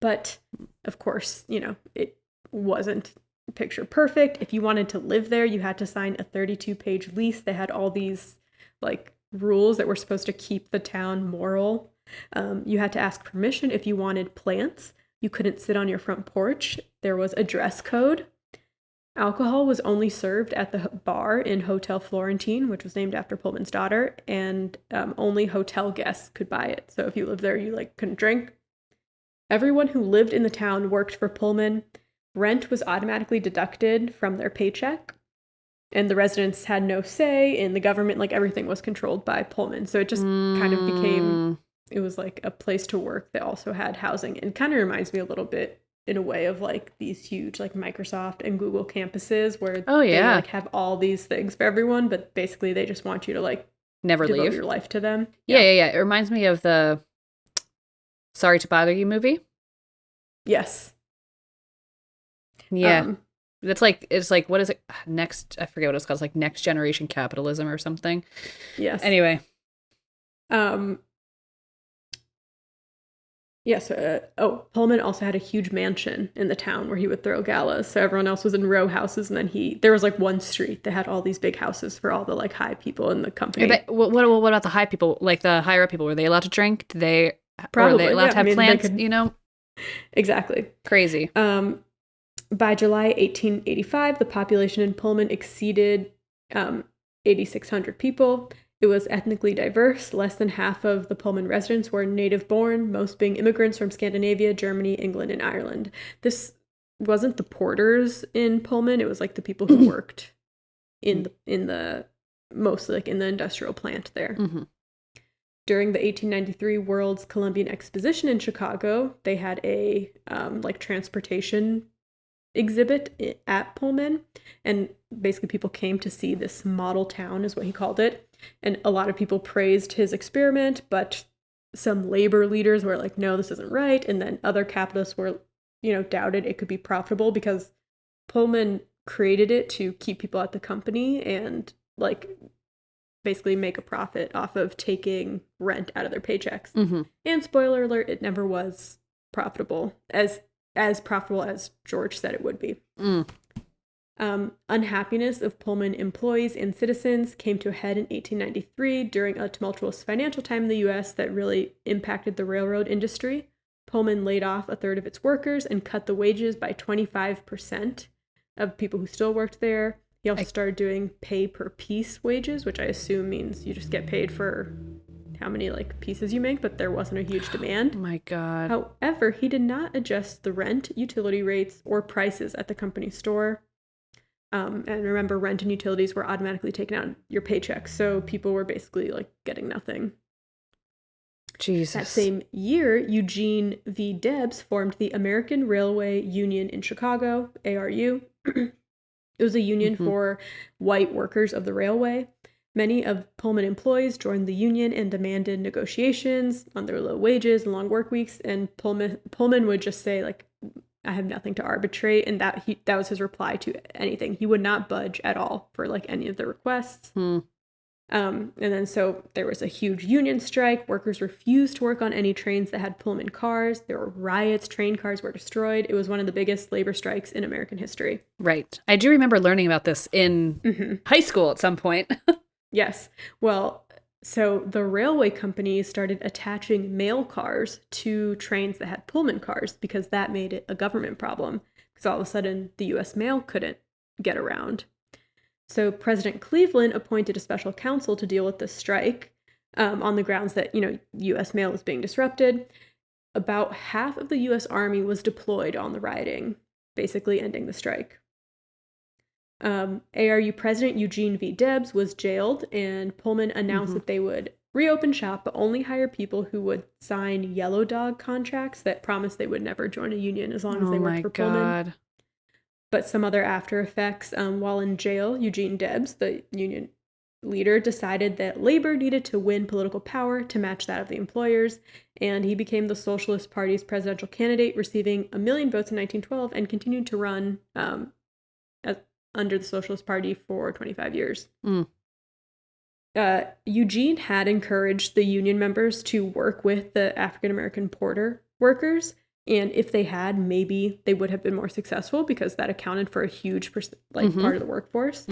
[SPEAKER 2] But of course, it wasn't picture perfect. If you wanted to live there, you had to sign a 32-page lease. They had all these like rules that were supposed to keep the town moral. You had to ask permission if you wanted plants. You couldn't sit on your front porch. There was a dress code. Alcohol was only served at the bar in Hotel Florentine, which was named after Pullman's daughter, and only hotel guests could buy it. So if you lived there, you like couldn't drink. Everyone who lived in the town worked for Pullman. Rent was automatically deducted from their paycheck, and the residents had no say in the government. Like everything was controlled by Pullman. So it just kind of became, it was like a place to work that also had housing. And kind of reminds me a little bit in a way of like these huge like Microsoft and Google campuses where they like have all these things for everyone, but basically they just want you to like
[SPEAKER 3] never
[SPEAKER 2] devote
[SPEAKER 3] leave
[SPEAKER 2] your life to them.
[SPEAKER 3] Yeah. It reminds me of the Sorry to Bother You movie.
[SPEAKER 2] Yes.
[SPEAKER 3] Yeah. It's like what is it? I forget what it's called. It's like Next Generation Capitalism or something.
[SPEAKER 2] Yes.
[SPEAKER 3] Anyway.
[SPEAKER 2] Yes. Pullman also had a huge mansion in the town where he would throw galas. So everyone else was in row houses, and then there was like one street that had all these big houses for all the like high people in the company.
[SPEAKER 3] Yeah, but what about the high people? Like the higher up people? Were they allowed to drink? Did they?
[SPEAKER 2] Probably.
[SPEAKER 3] Were they allowed to have plants?
[SPEAKER 2] Exactly.
[SPEAKER 3] Crazy.
[SPEAKER 2] By July 1885, the population in Pullman exceeded 8,600 people. It was ethnically diverse. Less than half of the Pullman residents were native-born, most being immigrants from Scandinavia, Germany, England, and Ireland. This wasn't the porters in Pullman. It was like the people who worked in the mostly like in the industrial plant there. During the 1893 World's Columbian Exposition in Chicago, they had a like transportation exhibit at Pullman, and basically people came to see this model town is what he called it, and a lot of people praised his experiment, but some labor leaders were like, no, this isn't right, and then other capitalists were doubted it could be profitable because Pullman created it to keep people at the company and like basically make a profit off of taking rent out of their paychecks. And spoiler alert, it never was profitable as profitable as George said it would be. Unhappiness of Pullman employees and citizens came to a head in 1893 during a tumultuous financial time in the U.S. that really impacted the railroad industry. Pullman laid off a third of its workers and cut the wages by 25% of people who still worked there. He also started doing pay per piece wages, which I assume means you just get paid for how many like pieces you make, but there wasn't a huge demand.
[SPEAKER 3] Oh my God.
[SPEAKER 2] However, he did not adjust the rent, utility rates, or prices at the company store. And remember, rent and utilities were automatically taken out of your paycheck, so people were basically like getting nothing.
[SPEAKER 3] Jesus.
[SPEAKER 2] That same year, Eugene V. Debs formed the American Railway Union in Chicago, ARU. It was a union for white workers of the railway. Many of Pullman employees joined the union and demanded negotiations on their low wages and long work weeks. And Pullman would just say, like, I have nothing to arbitrate. And that was his reply to anything. He would not budge at all for like any of the requests. And then so there was a huge union strike. Workers refused to work on any trains that had Pullman cars. There were riots. Train cars were destroyed. It was one of the biggest labor strikes in American history.
[SPEAKER 3] Right. I do remember learning about this in high school at some point.
[SPEAKER 2] Yes. Well, so the railway company started attaching mail cars to trains that had Pullman cars because that made it a government problem. Because all of a sudden, the U.S. mail couldn't get around. So President Cleveland appointed a special counsel to deal with the strike on the grounds that, U.S. mail was being disrupted. About half of the U.S. Army was deployed on the rioting, basically ending the strike. ARU President Eugene V. Debs was jailed, and Pullman announced that they would reopen shop, but only hire people who would sign yellow dog contracts that promised they would never join a union as long as they worked for Pullman. But some other after effects, while in jail, Eugene Debs, the union leader, decided that labor needed to win political power to match that of the employers, and he became the Socialist Party's presidential candidate, receiving 1 million votes in 1912 and continued to run under the Socialist Party for 25 years. Eugene had encouraged the union members to work with the African-American porter workers, and if they had, maybe they would have been more successful because that accounted for a huge part of the workforce,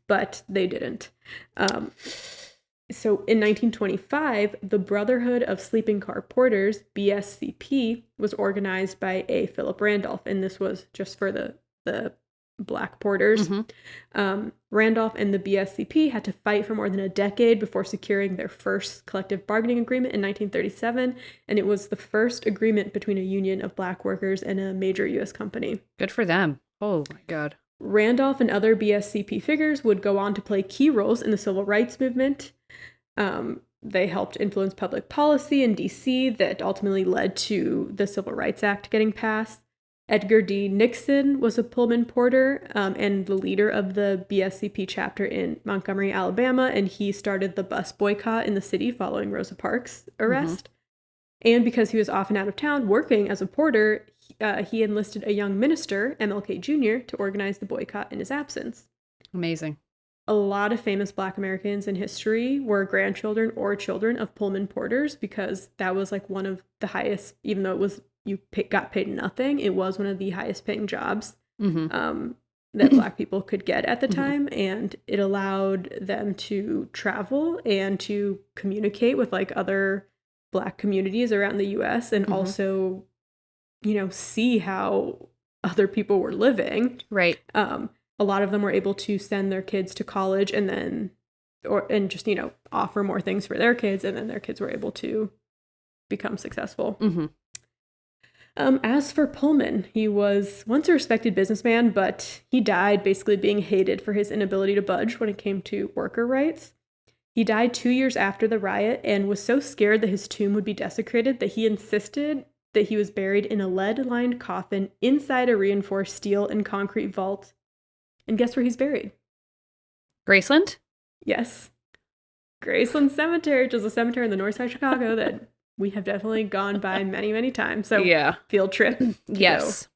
[SPEAKER 2] but they didn't. So in 1925, the Brotherhood of Sleeping Car Porters, BSCP, was organized by A. Philip Randolph, and this was just for the Black porters. Randolph and the BSCP had to fight for more than a decade before securing their first collective bargaining agreement in 1937, and it was the first agreement between a union of Black workers and a major U.S. company.
[SPEAKER 3] Good for them. Oh my God.
[SPEAKER 2] Randolph and other BSCP figures would go on to play key roles in the civil rights movement. They helped influence public policy in D.C. that ultimately led to the Civil Rights Act getting passed. Edgar D. Nixon was a Pullman porter and the leader of the BSCP chapter in Montgomery, Alabama, and he started the bus boycott in the city following Rosa Parks' arrest. And because he was often out of town working as a porter, he enlisted a young minister, MLK Jr., to organize the boycott in his absence.
[SPEAKER 3] Amazing.
[SPEAKER 2] A lot of famous Black Americans in history were grandchildren or children of Pullman porters because that was like one of the highest, even though it was got paid nothing, it was one of the highest paying jobs that Black people could get at the time, and it allowed them to travel and to communicate with like other Black communities around the U.S. and also, see how other people were living.
[SPEAKER 3] Right.
[SPEAKER 2] A lot of them were able to send their kids to college and then, just offer more things for their kids, and then their kids were able to become successful. As for Pullman, he was once a respected businessman, but he died basically being hated for his inability to budge when it came to worker rights. He died 2 years after the riot and was so scared that his tomb would be desecrated that he insisted that he was buried in a lead-lined coffin inside a reinforced steel and concrete vault. And guess where he's buried?
[SPEAKER 3] Graceland?
[SPEAKER 2] Yes. Graceland Cemetery, which is a cemetery in the north side of Chicago that we have definitely gone by many, many times. So field trip.
[SPEAKER 3] Yes.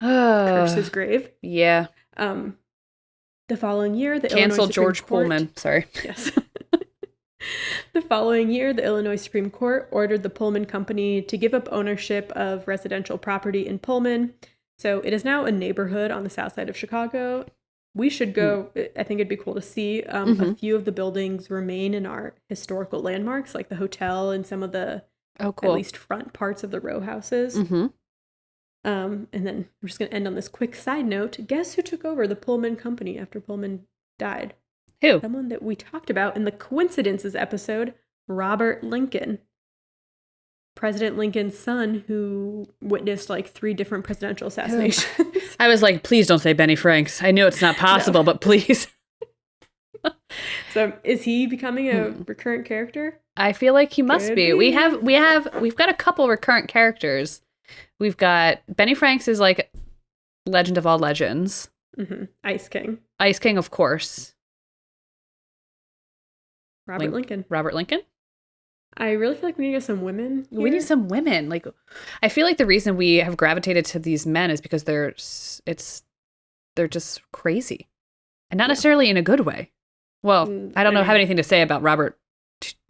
[SPEAKER 2] Curse his grave.
[SPEAKER 3] Yeah.
[SPEAKER 2] The following year, the
[SPEAKER 3] Cancel
[SPEAKER 2] Illinois
[SPEAKER 3] George
[SPEAKER 2] Supreme Court,
[SPEAKER 3] Pullman. Sorry.
[SPEAKER 2] Yes. The following year, the Illinois Supreme Court ordered the Pullman Company to give up ownership of residential property in Pullman. So it is now a neighborhood on the south side of Chicago. We should go. I think it'd be cool to see. A few of the buildings remain in our historical landmarks, like the hotel and some of the at least front parts of the row houses. And then we're just going to end on this quick side note. Guess who took over the Pullman Company after Pullman died?
[SPEAKER 3] Who?
[SPEAKER 2] Someone that we talked about in the Coincidences episode, Robert Lincoln. President Lincoln's son, who witnessed like 3 different presidential assassinations.
[SPEAKER 3] I was like, please don't say Benny Franks. I know it's not possible, but please.
[SPEAKER 2] So is he becoming a recurrent character?
[SPEAKER 3] I feel like he must
[SPEAKER 2] Could
[SPEAKER 3] be.
[SPEAKER 2] be.
[SPEAKER 3] We've got a couple recurrent characters. We've got Benny Franks is like legend of all legends.
[SPEAKER 2] Mm-hmm. Ice King.
[SPEAKER 3] Ice King, of course.
[SPEAKER 2] Robert Lincoln.
[SPEAKER 3] Robert Lincoln?
[SPEAKER 2] I really feel like we need to get some women here.
[SPEAKER 3] We need some women. Like, I feel like the reason we have gravitated to these men is because they're just crazy, and not necessarily in a good way. Well, I don't have anything to say about Robert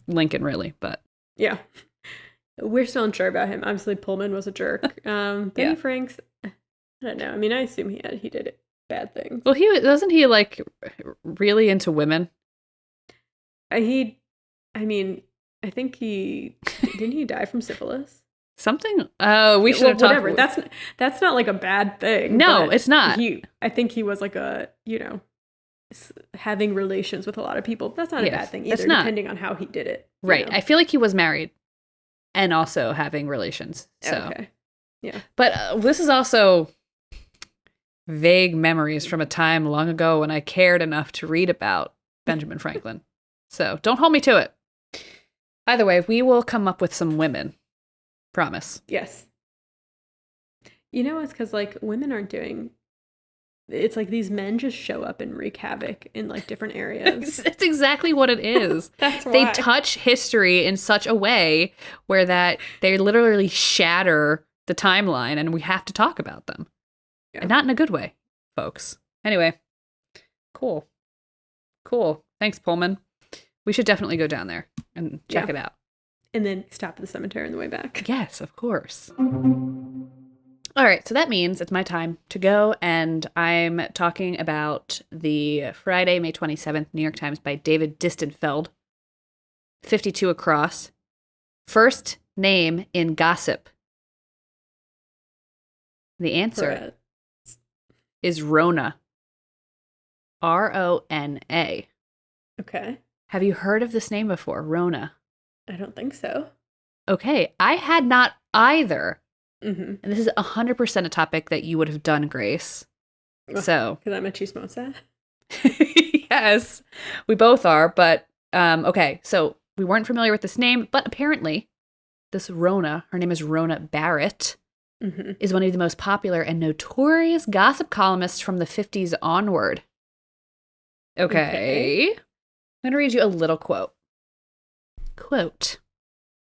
[SPEAKER 3] Lincoln really, but
[SPEAKER 2] yeah, we're still unsure about him. Obviously, Pullman was a jerk. Benny Franks, I don't know. I mean, I assume he did bad things.
[SPEAKER 3] Well, wasn't he like really into women?
[SPEAKER 2] I think didn't he die from syphilis?
[SPEAKER 3] Something. We should have
[SPEAKER 2] whatever.
[SPEAKER 3] talked.
[SPEAKER 2] That's not like a bad thing.
[SPEAKER 3] No, it's not.
[SPEAKER 2] I think he was like having relations with a lot of people. That's not a bad thing either, depending on how he did it.
[SPEAKER 3] Right. I feel like he was married and also having relations. So.
[SPEAKER 2] Okay. Yeah.
[SPEAKER 3] But this is also vague memories from a time long ago when I cared enough to read about Benjamin Franklin. So don't hold me to it. Either way, we will come up with some women. Promise.
[SPEAKER 2] Yes. It's because like women aren't doing. It's like these men just show up and wreak havoc in like different areas.
[SPEAKER 3] It's exactly what it is.
[SPEAKER 2] That's why.
[SPEAKER 3] They touch history in such a way where that they literally shatter the timeline, and we have to talk about them. Yeah. And not in a good way, folks. Anyway, cool. Thanks, Pullman. We should definitely go down there and check it out.
[SPEAKER 2] And then stop at the cemetery on the way back.
[SPEAKER 3] Yes, of course. All right, so that means it's my time to go, and I'm talking about the Friday, May 27th, New York Times by David Distenfeld, 52 across. First name in gossip. The answer is Rona. Rona.
[SPEAKER 2] Okay.
[SPEAKER 3] Have you heard of this name before, Rona?
[SPEAKER 2] I don't think so.
[SPEAKER 3] Okay, I had not either.
[SPEAKER 2] Mm-hmm.
[SPEAKER 3] And this is 100% a topic that you would have done, Grace. So.
[SPEAKER 2] Because I'm a chismosa?
[SPEAKER 3] Yes, we both are. But, okay, so we weren't familiar with this name, but apparently this Rona, her name is Rona Barrett, is one of the most popular and notorious gossip columnists from the 50s onward. Okay. I'm going to read you a little quote. Quote,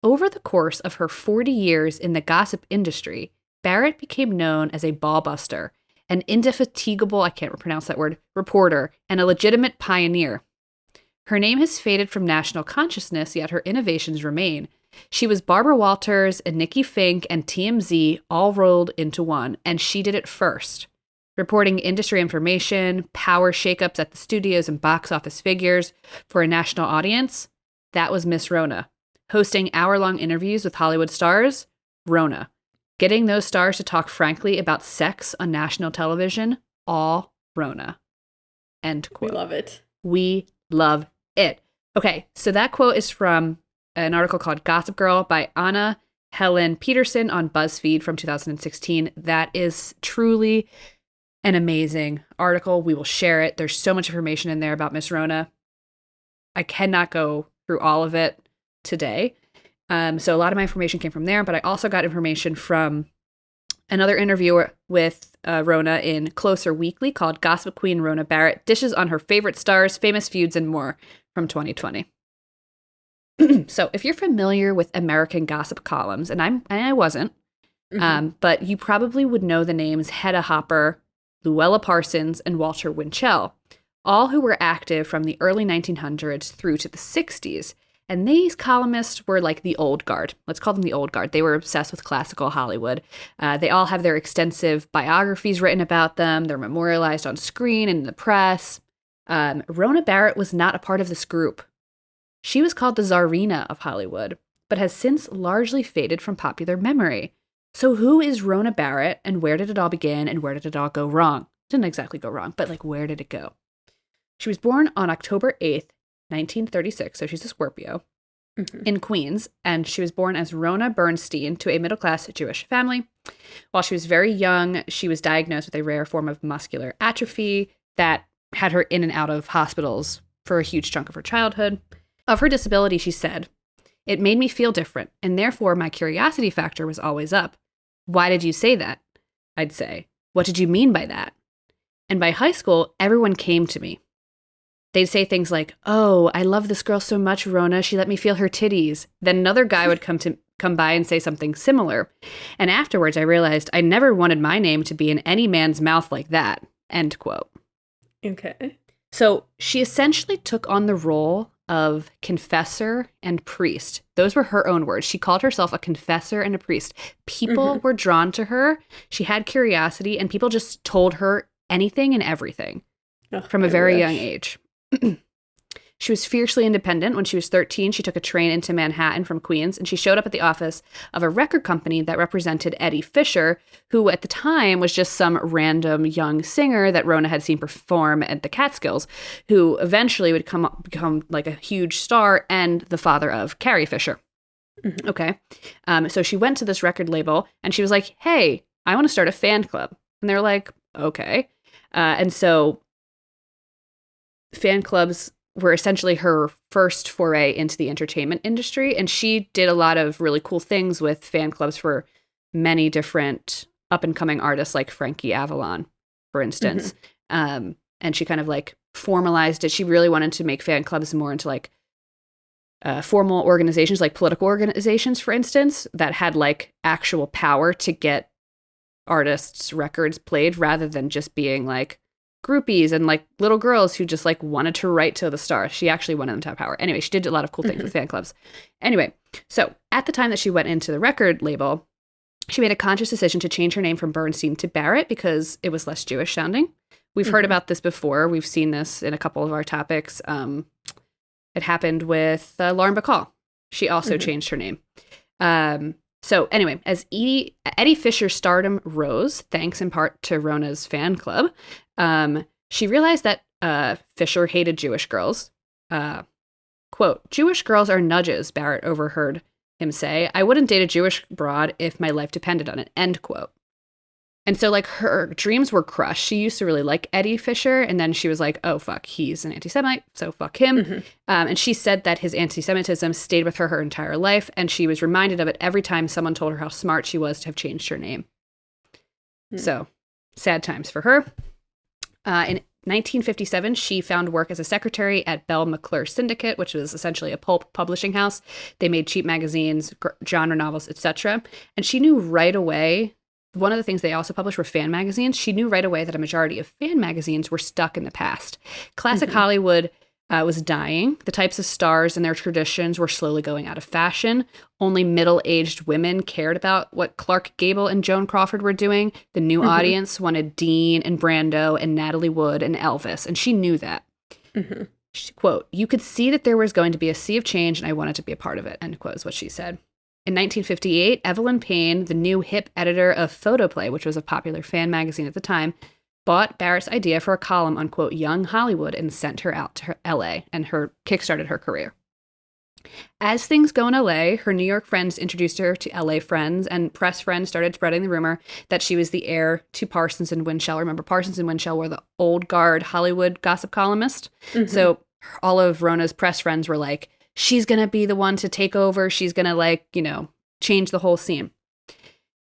[SPEAKER 3] over the course of her 40 years in the gossip industry, Barrett became known as a ballbuster, an indefatigable, I can't pronounce that word, reporter, and a legitimate pioneer. Her name has faded from national consciousness, yet her innovations remain. She was Barbara Walters and Nikki Fink and TMZ all rolled into one, and she did it first. Reporting industry information, power shakeups at the studios and box office figures for a national audience, that was Miss Rona. Hosting hour-long interviews with Hollywood stars, Rona. Getting those stars to talk frankly about sex on national television, all Rona. End quote.
[SPEAKER 2] We love it.
[SPEAKER 3] We love it. Okay, so that quote is from an article called Gossip Girl by Anna Helen Peterson on BuzzFeed from 2016. That is truly an amazing article. We will share it. There's so much information in there about Miss Rona. I cannot go through all of it today. So a lot of my information came from there, but I also got information from another interview with Rona in Closer Weekly called Gossip Queen Rona Barrett dishes on her favorite stars, famous feuds, and more from 2020. So if you're familiar with American gossip columns, and I wasn't, but you probably would know the names Hedda Hopper, Luella Parsons, and Walter Winchell, all who were active from the early 1900s through to the 60s. And these columnists were like the old guard. Let's call them the old guard. They were obsessed with classical Hollywood. They all have their extensive biographies written about them. They're memorialized on screen and in the press. Rona Barrett was not a part of this group. She was called the Tsarina of Hollywood, but has since largely faded from popular memory. So who is Rona Barrett, and where did it all begin, and where did it all go wrong? Didn't exactly go wrong, but like, where did it go? She was born on October 8th, 1936, so she's a Scorpio, in Queens, and she was born as Rona Bernstein to a middle-class Jewish family. While she was very young, she was diagnosed with a rare form of muscular atrophy that had her in and out of hospitals for a huge chunk of her childhood. Of her disability, she said, It made me feel different, and therefore my curiosity factor was always up. Why did you say that? I'd say. What did you mean by that? And by high school, everyone came to me. They'd say things like, oh, I love this girl so much, Rona. She let me feel her titties. Then another guy would come by and say something similar. And afterwards, I realized I never wanted my name to be in any man's mouth like that. End quote.
[SPEAKER 2] Okay.
[SPEAKER 3] So she essentially took on the role of confessor and priest. Those were her own words. She called herself a confessor and a priest. People were drawn to her. She had curiosity, and people just told her anything and everything from a very young age. She was fiercely independent. When she was 13, she took a train into Manhattan from Queens, and she showed up at the office of a record company that represented Eddie Fisher, who at the time was just some random young singer that Rona had seen perform at the Catskills, who eventually would become like a huge star and the father of Carrie Fisher. Okay. So she went to this record label, and she was like, hey, I want to start a fan club. And they're like, okay. And so fan clubs were essentially her first foray into the entertainment industry. And she did a lot of really cool things with fan clubs for many different up-and-coming artists like Frankie Avalon, for instance. And she kind of like formalized it. She really wanted to make fan clubs more into like formal organizations, like political organizations, for instance, that had like actual power to get artists' records played rather than just being like groupies and like little girls who just like wanted to write to the stars. She actually wanted them to have power. Anyway, she did a lot of cool things with fan clubs. Anyway, so at the time that she went into the record label, she made a conscious decision to change her name from Bernstein to Barrett because it was less Jewish sounding. We've heard about this before. We've seen this in a couple of our topics. It happened with Lauren Bacall. She also changed her name. So anyway, as Eddie Fisher's stardom rose, thanks in part to Rona's fan club, she realized that Fisher hated Jewish girls. Quote, Jewish girls are nudges, Barrett overheard him say. I wouldn't date a Jewish broad if my life depended on it, end quote. And so like her dreams were crushed. She used to really like Eddie Fisher, and then she was like, oh, fuck, he's an anti-Semite, so fuck him. And she said that his anti-Semitism stayed with her entire life, and she was reminded of it every time someone told her how smart she was to have changed her name. So, sad times for her. In 1957, she found work as a secretary at Bell McClure Syndicate, which was essentially a pulp publishing house. They made cheap magazines, genre novels, etc. And she knew right away, one of the things they also published were fan magazines. She knew right away that a majority of fan magazines were stuck in the past. Classic Hollywood was dying. The types of stars and their traditions were slowly going out of fashion. Only middle-aged women cared about what Clark Gable and Joan Crawford were doing. The new audience wanted Dean and Brando and Natalie Wood and Elvis, and she knew that. She, quote, you could see that there was going to be a sea of change, and I wanted to be a part of it, end quote, is what she said. In 1958, Evelyn Payne, the new hip editor of Photoplay, which was a popular fan magazine at the time, bought Barrett's idea for a column on, quote, young Hollywood and sent her out to LA, and kickstarted her career. As things go in LA, her New York friends introduced her to LA friends, and press friends started spreading the rumor that she was the heir to Parsons and Winchell. Remember, Parsons and Winchell were the old guard Hollywood gossip columnist. So all of Rona's press friends were like, she's going to be the one to take over. She's going to like, change the whole scene.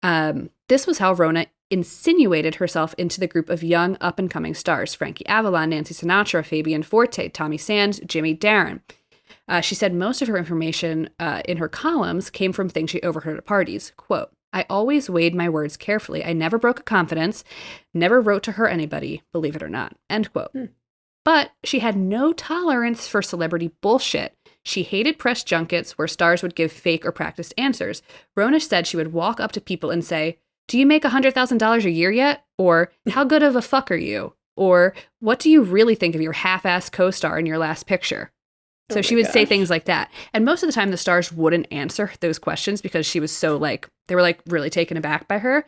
[SPEAKER 3] This was how Rona insinuated herself into the group of young up-and-coming stars: Frankie Avalon, Nancy Sinatra, Fabian Forte, Tommy Sands, Jimmy Darren. She said most of her information in her columns came from things she overheard at parties. Quote, I always weighed my words carefully. I never broke a confidence, never wrote to hurt anybody, believe it or not, end quote. But she had no tolerance for celebrity bullshit. She hated press junkets where stars would give fake or practiced answers. Rona said she would walk up to people and say, do you make $100,000 a year yet? Or how good of a fuck are you? Or what do you really think of your half-assed co-star in your last picture? So she would say things like that. And most of the time the stars wouldn't answer those questions because she was so they were really taken aback by her.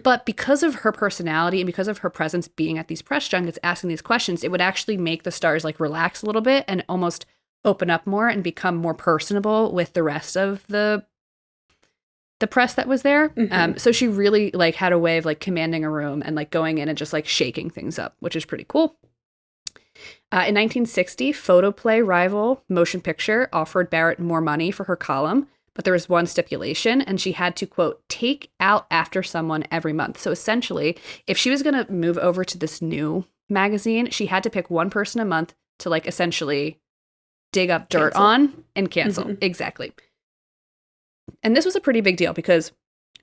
[SPEAKER 3] But because of her personality and because of her presence being at these press junkets asking these questions, it would actually make the stars relax a little bit and almost open up more and become more personable with the rest of the press that was there. So she really had a way of commanding a room and going in and just shaking things up, which is pretty cool. In 1960, photoplay rival Motion Picture offered Barrett more money for her column, but there was one stipulation, and she had to, quote, take out after someone every month. So essentially, if she was going to move over to this new magazine, she had to pick one person a month to, like, essentially dig up dirt on and cancel. Exactly. And this was a pretty big deal because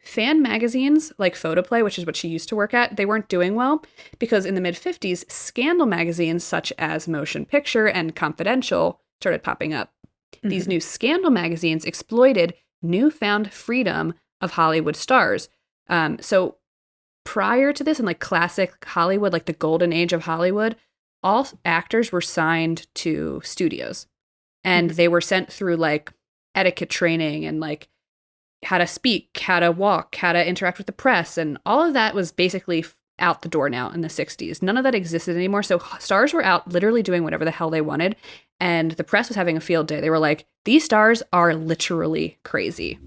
[SPEAKER 3] fan magazines like Photoplay, which is what she used to work at, they weren't doing well because in the mid-50s, scandal magazines such as Motion Picture and Confidential started popping up. These new scandal magazines exploited newfound freedom of Hollywood stars. So prior to this, in like classic Hollywood, like the golden age of Hollywood, all actors were signed to studios and they were sent through like etiquette training and like how to speak, how to walk, how to interact with the press. And all of that was basically out the door now in the 60s. None of that existed anymore. So stars were out literally doing whatever the hell they wanted. And the press was having a field day. They were like, these stars are literally crazy.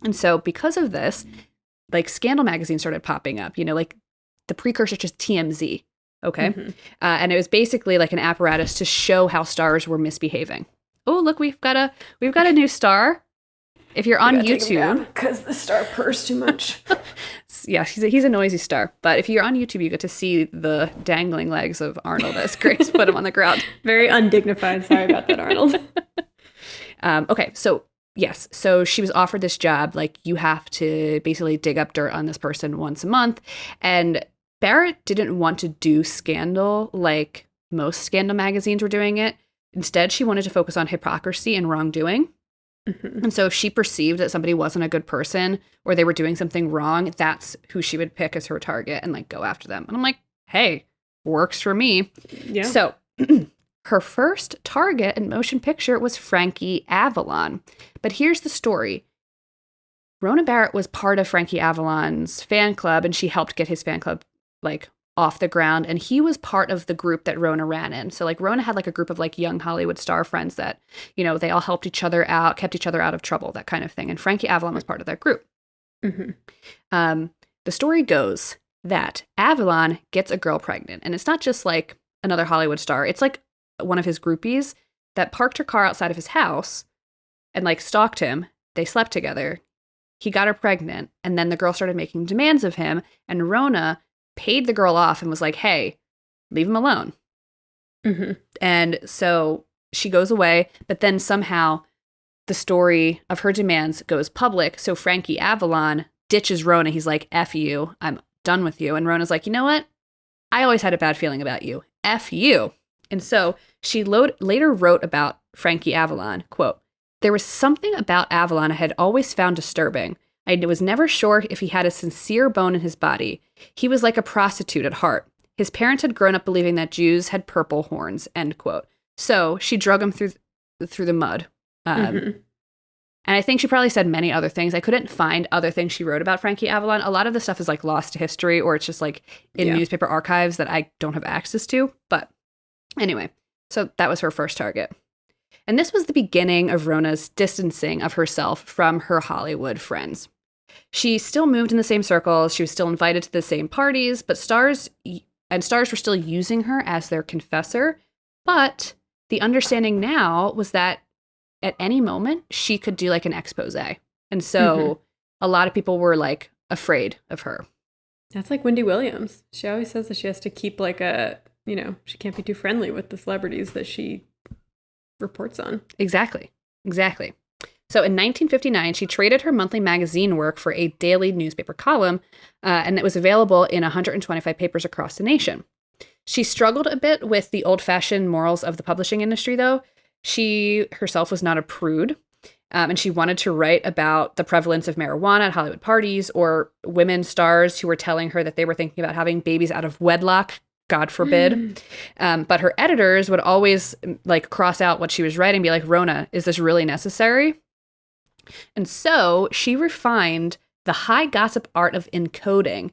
[SPEAKER 3] And so because of this, like scandal magazines started popping up, you know, like the precursor to TMZ. Okay. And it was basically like an apparatus to show how stars were misbehaving. Oh, look, we've got a new star. If you're on YouTube,
[SPEAKER 2] because the star purrs too much.
[SPEAKER 3] Yeah, he's a noisy star. But if you're on YouTube, you get to see the dangling legs of Arnold as Grace put him on the ground.
[SPEAKER 2] Very undignified. Sorry about that, Arnold.
[SPEAKER 3] Okay, so yes, so she was offered this job. Like, you have to basically dig up dirt on this person once a month. And Barrett didn't want to do scandal like most scandal magazines were doing it. Instead, she wanted to focus on hypocrisy and wrongdoing. And so if she perceived that somebody wasn't a good person or they were doing something wrong, that's who she would pick as her target and like go after them. And I'm like, hey, works for me. Yeah. So her first target in Motion Picture was Frankie Avalon. But here's the story. Rona Barrett was part of Frankie Avalon's fan club, and she helped get his fan club like off the ground. And he was part of the group that Rona ran in. So like Rona had like a group of like young Hollywood star friends that, you know, they all helped each other out, kept each other out of trouble, that kind of thing. And Frankie Avalon was part of that group. The story goes that Avalon gets a girl pregnant. And it's not just like another Hollywood star. It's like one of his groupies that parked her car outside of his house and like stalked him. They slept together. He got her pregnant. And then the girl started making demands of him. And Rona paid the girl off and was like, hey, leave him alone. And so she goes away, but then somehow the story of her demands goes public. So Frankie Avalon ditches Rona. He's like, F you, I'm done with you. And Rona's like, you know what? I always had a bad feeling about you. F you. And so she later wrote about Frankie Avalon, quote, there was something about Avalon I had always found disturbing. I was never sure if he had a sincere bone in his body. He was like a prostitute at heart. His parents had grown up believing that Jews had purple horns, end quote. So she drug him through the mud. And I think she probably said many other things. I couldn't find other things she wrote about Frankie Avalon. A lot of the stuff is like lost to history, or it's just like in newspaper archives that I don't have access to. But anyway, so that was her first target. And this was the beginning of Rona's distancing of herself from her Hollywood friends. She still moved in the same circles. She was still invited to the same parties, but stars were still using her as their confessor. But the understanding now was that at any moment she could do like an expose. And so a lot of people were like afraid of her.
[SPEAKER 2] That's like Wendy Williams. She always says that she has to keep like she can't be too friendly with the celebrities that she reports on.
[SPEAKER 3] Exactly. So in 1959, she traded her monthly magazine work for a daily newspaper column, and it was available in 125 papers across the nation. She struggled a bit with the old-fashioned morals of the publishing industry, though. She herself was not a prude, and she wanted to write about the prevalence of marijuana at Hollywood parties or women stars who were telling her that they were thinking about having babies out of wedlock, God forbid. But her editors would always like cross out what she was writing, be like, Rona, is this really necessary? And so she refined the high gossip art of encoding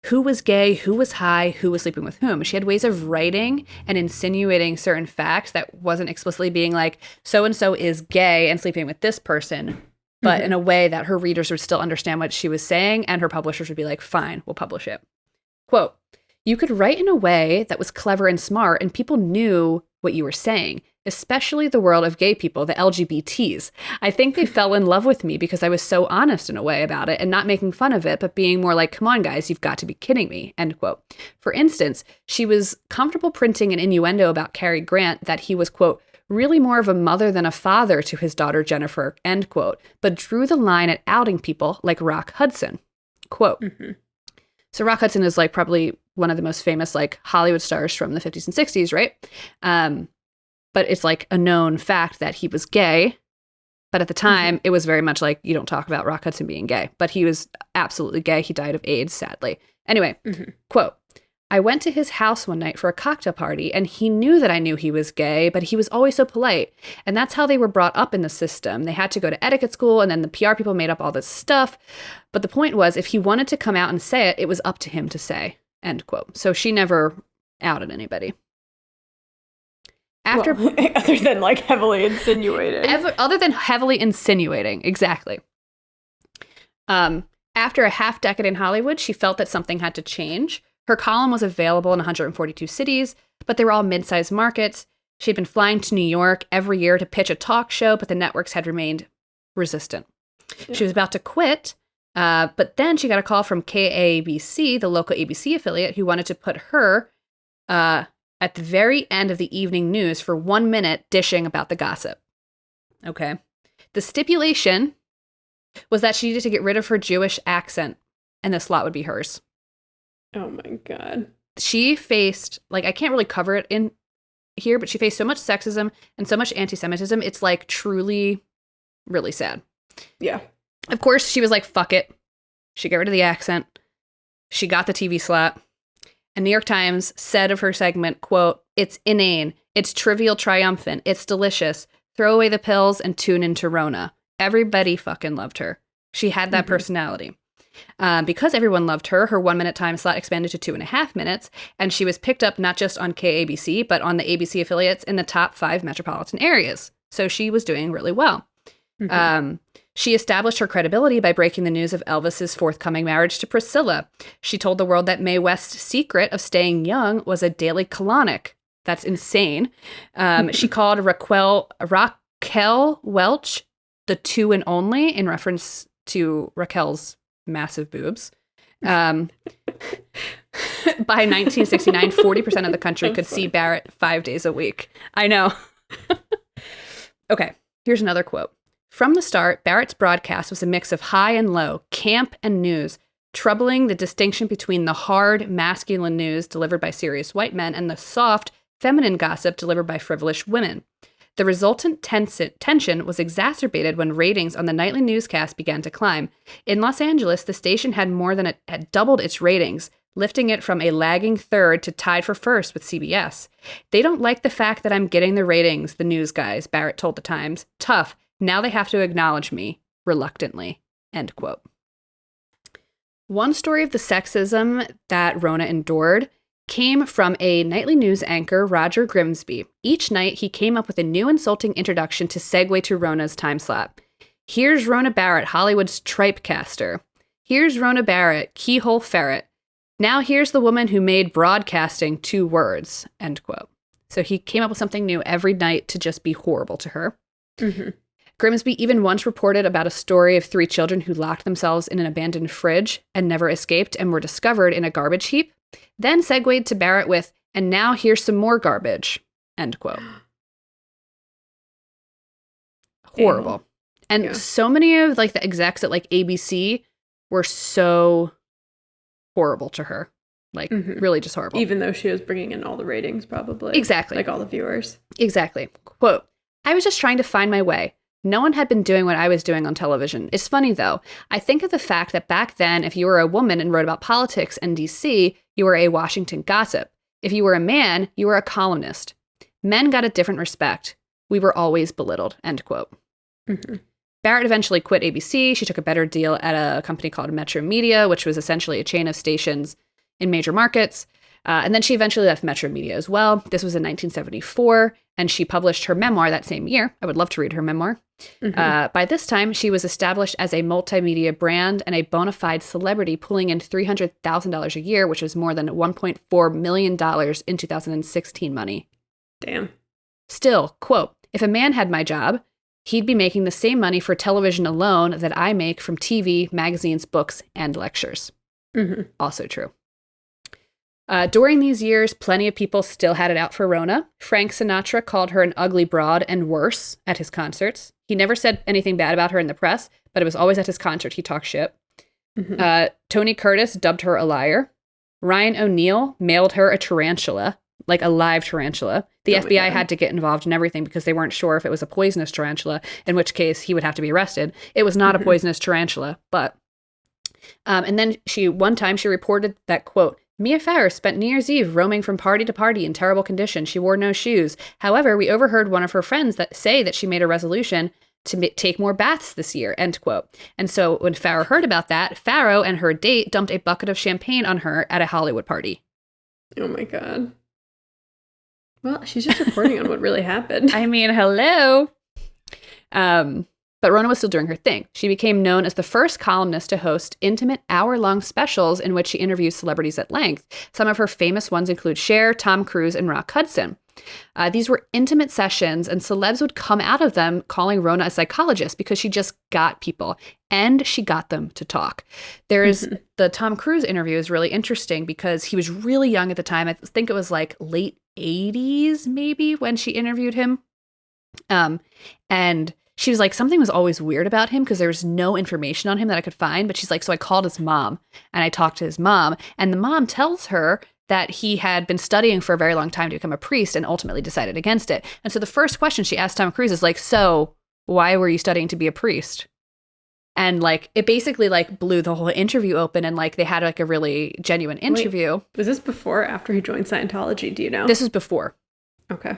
[SPEAKER 3] who was gay, who was high, who was sleeping with whom. She had ways of writing and insinuating certain facts that wasn't explicitly being like, so-and-so is gay and sleeping with this person, but in a way that her readers would still understand what she was saying, and her publishers would be like, fine, we'll publish it. Quote, You could write in a way that was clever and smart, and people knew what you were saying, especially the world of gay people, the LGBTs. I think they fell in love with me because I was so honest in a way about it and not making fun of it, but being more like, come on, guys, you've got to be kidding me, end quote. For instance, she was comfortable printing an innuendo about Cary Grant that he was, quote, really more of a mother than a father to his daughter Jennifer, end quote, but drew the line at outing people like Rock Hudson, quote. So Rock Hudson is like probably one of the most famous like Hollywood stars from the 50s and 60s, right? But it's like a known fact that he was gay. But at the time, it was very much like, you don't talk about Rock Hudson being gay. But he was absolutely gay. He died of AIDS, sadly. Anyway, quote, I went to his house one night for a cocktail party, and he knew that I knew he was gay, but he was always so polite. And that's how they were brought up in the system. They had to go to etiquette school, and then the PR people made up all this stuff. But the point was, if he wanted to come out and say it, it was up to him to say, end quote. So she never outed anybody. After,
[SPEAKER 2] well, other than like heavily insinuating.
[SPEAKER 3] Other than heavily insinuating, exactly. After a half decade in Hollywood, she felt that something had to change. Her column was available in 142 cities, but they were all mid-sized markets. She'd been flying to New York every year to pitch a talk show, but the networks had remained resistant. Yeah. She was about to quit, but then she got a call from KABC, the local ABC affiliate, who wanted to put her at the very end of the evening news for 1 minute dishing about the gossip. Okay. The stipulation was that she needed to get rid of her Jewish accent, and the slot would be hers.
[SPEAKER 2] Oh my God.
[SPEAKER 3] She faced, like, I can't really cover it in here, but she faced so much sexism and so much anti-Semitism. It's like truly, really sad.
[SPEAKER 2] Yeah.
[SPEAKER 3] Of course, she was like, fuck it. She got rid of the accent. She got the TV slot. And New York Times said of her segment, quote, it's inane. It's trivial triumphant. It's delicious. Throw away the pills and tune into Rona. Everybody fucking loved her. She had that personality. Because everyone loved her, her 1 minute time slot expanded to 2.5 minutes, and she was picked up not just on KABC, but on the ABC affiliates in the top 5 metropolitan areas. So she was doing really well. She established her credibility by breaking the news of Elvis's forthcoming marriage to Priscilla. She told the world that Mae West's secret of staying young was a daily colonic. That's insane. She called Raquel Welch the two and only in reference to Raquel's massive boobs. By 1969, 40% of the country could see Barrett 5 days a week. I know. Okay, here's another quote. From the start, Barrett's broadcast was a mix of high and low, camp and news, troubling the distinction between the hard, masculine news delivered by serious white men and the soft, feminine gossip delivered by frivolous women. The resultant tension was exacerbated when ratings on the nightly newscast began to climb. In Los Angeles, the station had doubled its ratings, lifting it from a lagging third to tied for first with CBS. They don't like the fact that I'm getting the ratings, the news guys, Barrett told the Times. Tough. Now they have to acknowledge me, reluctantly, end quote. One story of the sexism that Rona endured came from a nightly news anchor, Roger Grimsby. Each night, he came up with a new insulting introduction to segue to Rona's time slot. Here's Rona Barrett, Hollywood's tripecaster. Here's Rona Barrett, keyhole ferret. Now here's the woman who made broadcasting 2 words, end quote. So he came up with something new every night to just be horrible to her. Grimsby even once reported about a story of 3 children who locked themselves in an abandoned fridge and never escaped and were discovered in a garbage heap, then segued to Barrett with, and now here's some more garbage, end quote. Horrible. And so many of like the execs at like ABC were so horrible to her. Like really just horrible.
[SPEAKER 2] Even though she was bringing in all the ratings probably.
[SPEAKER 3] Exactly.
[SPEAKER 2] Like all the viewers.
[SPEAKER 3] Exactly. Quote, I was just trying to find my way. No one had been doing what I was doing on television. It's funny, though. I think of the fact that back then, if you were a woman and wrote about politics in D.C., you were a Washington gossip. If you were a man, you were a columnist. Men got a different respect. We were always belittled, end quote. Barrett eventually quit ABC. She took a better deal at a company called Metro Media, which was essentially a chain of stations in major markets. And then she eventually left Metro Media as well. This was in 1974, and she published her memoir that same year. I would love to read her memoir. By this time, she was established as a multimedia brand and a bona fide celebrity, pulling in $300,000 a year, which was more than $1.4 million in 2016 money.
[SPEAKER 2] Damn.
[SPEAKER 3] Still, quote, if a man had my job, he'd be making the same money for television alone that I make from TV, magazines, books, and lectures. Also true. During these years, plenty of people still had it out for Rona. Frank Sinatra called her an ugly broad and worse at his concerts. He never said anything bad about her in the press, but it was always at his concert he talked shit. Tony Curtis dubbed her a liar. Ryan O'Neal mailed her a tarantula, like a live tarantula. The FBI had to get involved in everything because they weren't sure if it was a poisonous tarantula, in which case he would have to be arrested. It was not a poisonous tarantula, but... and then one time she reported that, quote, Mia Farrow spent New Year's Eve roaming from party to party in terrible condition. She wore no shoes. However, we overheard one of her friends say that she made a resolution to take more baths this year, end quote. And so when Farrow heard about that, Farrow and her date dumped a bucket of champagne on her at a Hollywood party.
[SPEAKER 2] Oh my God. Well, she's just reporting on what really happened.
[SPEAKER 3] I mean, hello. But Rona was still doing her thing. She became known as the first columnist to host intimate hour-long specials in which she interviews celebrities at length. Some of her famous ones include Cher, Tom Cruise, and Rock Hudson. These were intimate sessions, and celebs would come out of them calling Rona a psychologist because she just got people, and she got them to talk. There's the Tom Cruise interview is really interesting because he was really young at the time. I think it was like late 80s, maybe, when she interviewed him. And she was like, something was always weird about him because there was no information on him that I could find. But she's like, so I called his mom and I talked to his mom. And the mom tells her that he had been studying for a very long time to become a priest and ultimately decided against it. And so the first question she asked Tom Cruise is like, so why were you studying to be a priest? And like, it basically like blew the whole interview open, and like they had like a really genuine interview.
[SPEAKER 2] Wait, was this before or after he joined Scientology? Do you know?
[SPEAKER 3] This was before.
[SPEAKER 2] Okay.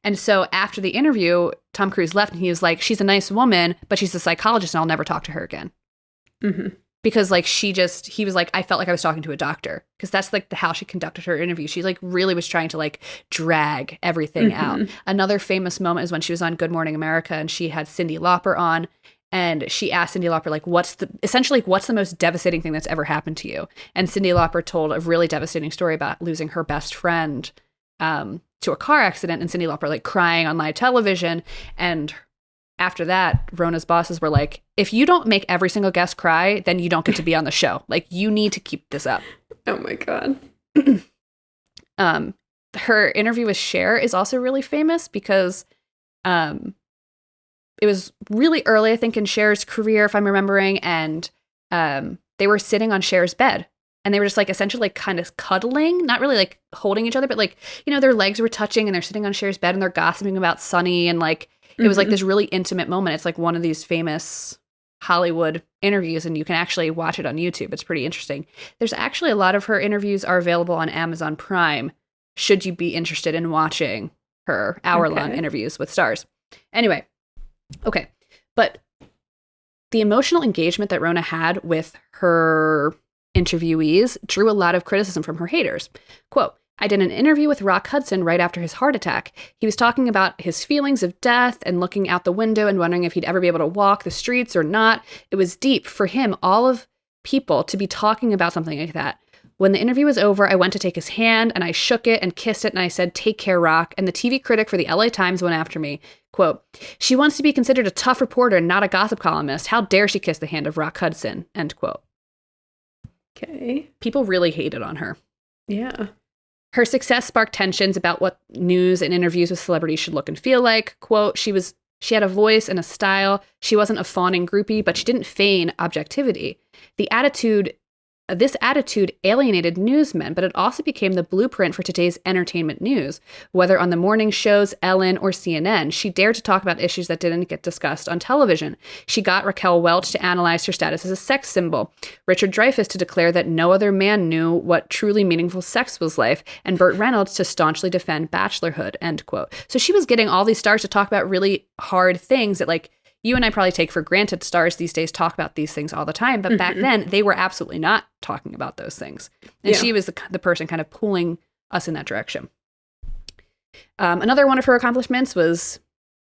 [SPEAKER 3] And so after the interview, Tom Cruise left and he was like, she's a nice woman, but she's a psychologist and I'll never talk to her again. Because like he was like, I felt like I was talking to a doctor, because that's like how she conducted her interview. She like really was trying to like drag everything out. Another famous moment is when she was on Good Morning America and she had Cyndi Lauper on, and she asked Cyndi Lauper, like, what's the most devastating thing that's ever happened to you? And Cyndi Lauper told a really devastating story about losing her best friend to a car accident, and Cyndi Lauper like crying on live television. And after that, Rona's bosses were like, if you don't make every single guest cry, then you don't get to be on the show. Like, you need to keep this up.
[SPEAKER 2] Oh my God.
[SPEAKER 3] Her interview with Cher is also really famous because it was really early, I think, in Cher's career, if I'm remembering, and they were sitting on Cher's bed. And they were just like essentially like kind of cuddling, not really like holding each other, but like, you know, their legs were touching and they're sitting on Cher's bed and they're gossiping about Sonny. And like, it was like this really intimate moment. It's like one of these famous Hollywood interviews, and you can actually watch it on YouTube. It's pretty interesting. There's actually a lot of her interviews are available on Amazon Prime, should you be interested in watching her hour-long interviews with stars. Anyway, okay. But the emotional engagement that Rona had with her interviewees drew a lot of criticism from her haters. Quote, I did an interview with Rock Hudson right after his heart attack. He was talking about his feelings of death and looking out the window and wondering if he'd ever be able to walk the streets or not. It was deep for him, all of people, to be talking about something like that. When the interview was over, I went to take his hand and I shook it and kissed it and I said, take care, Rock. And the TV critic for the LA Times went after me. Quote, she wants to be considered a tough reporter and not a gossip columnist. How dare she kiss the hand of Rock Hudson? End quote.
[SPEAKER 2] Okay.
[SPEAKER 3] People really hated on her.
[SPEAKER 2] Yeah.
[SPEAKER 3] Her success sparked tensions about what news and interviews with celebrities should look and feel like. Quote, she had a voice and a style. She wasn't a fawning groupie, but she didn't feign objectivity. This attitude alienated newsmen, but it also became the blueprint for today's entertainment news. Whether on the morning shows, Ellen, or CNN, she dared to talk about issues that didn't get discussed on television. She got Raquel Welch to analyze her status as a sex symbol, Richard Dreyfuss to declare that no other man knew what truly meaningful sex was like, and Burt Reynolds to staunchly defend bachelorhood, end quote. So she was getting all these stars to talk about really hard things that, like, you and I probably take for granted. Stars these days talk about these things all the time, but back then they were absolutely not talking about those things. And she was the person kind of pulling us in that direction. Another one of her accomplishments was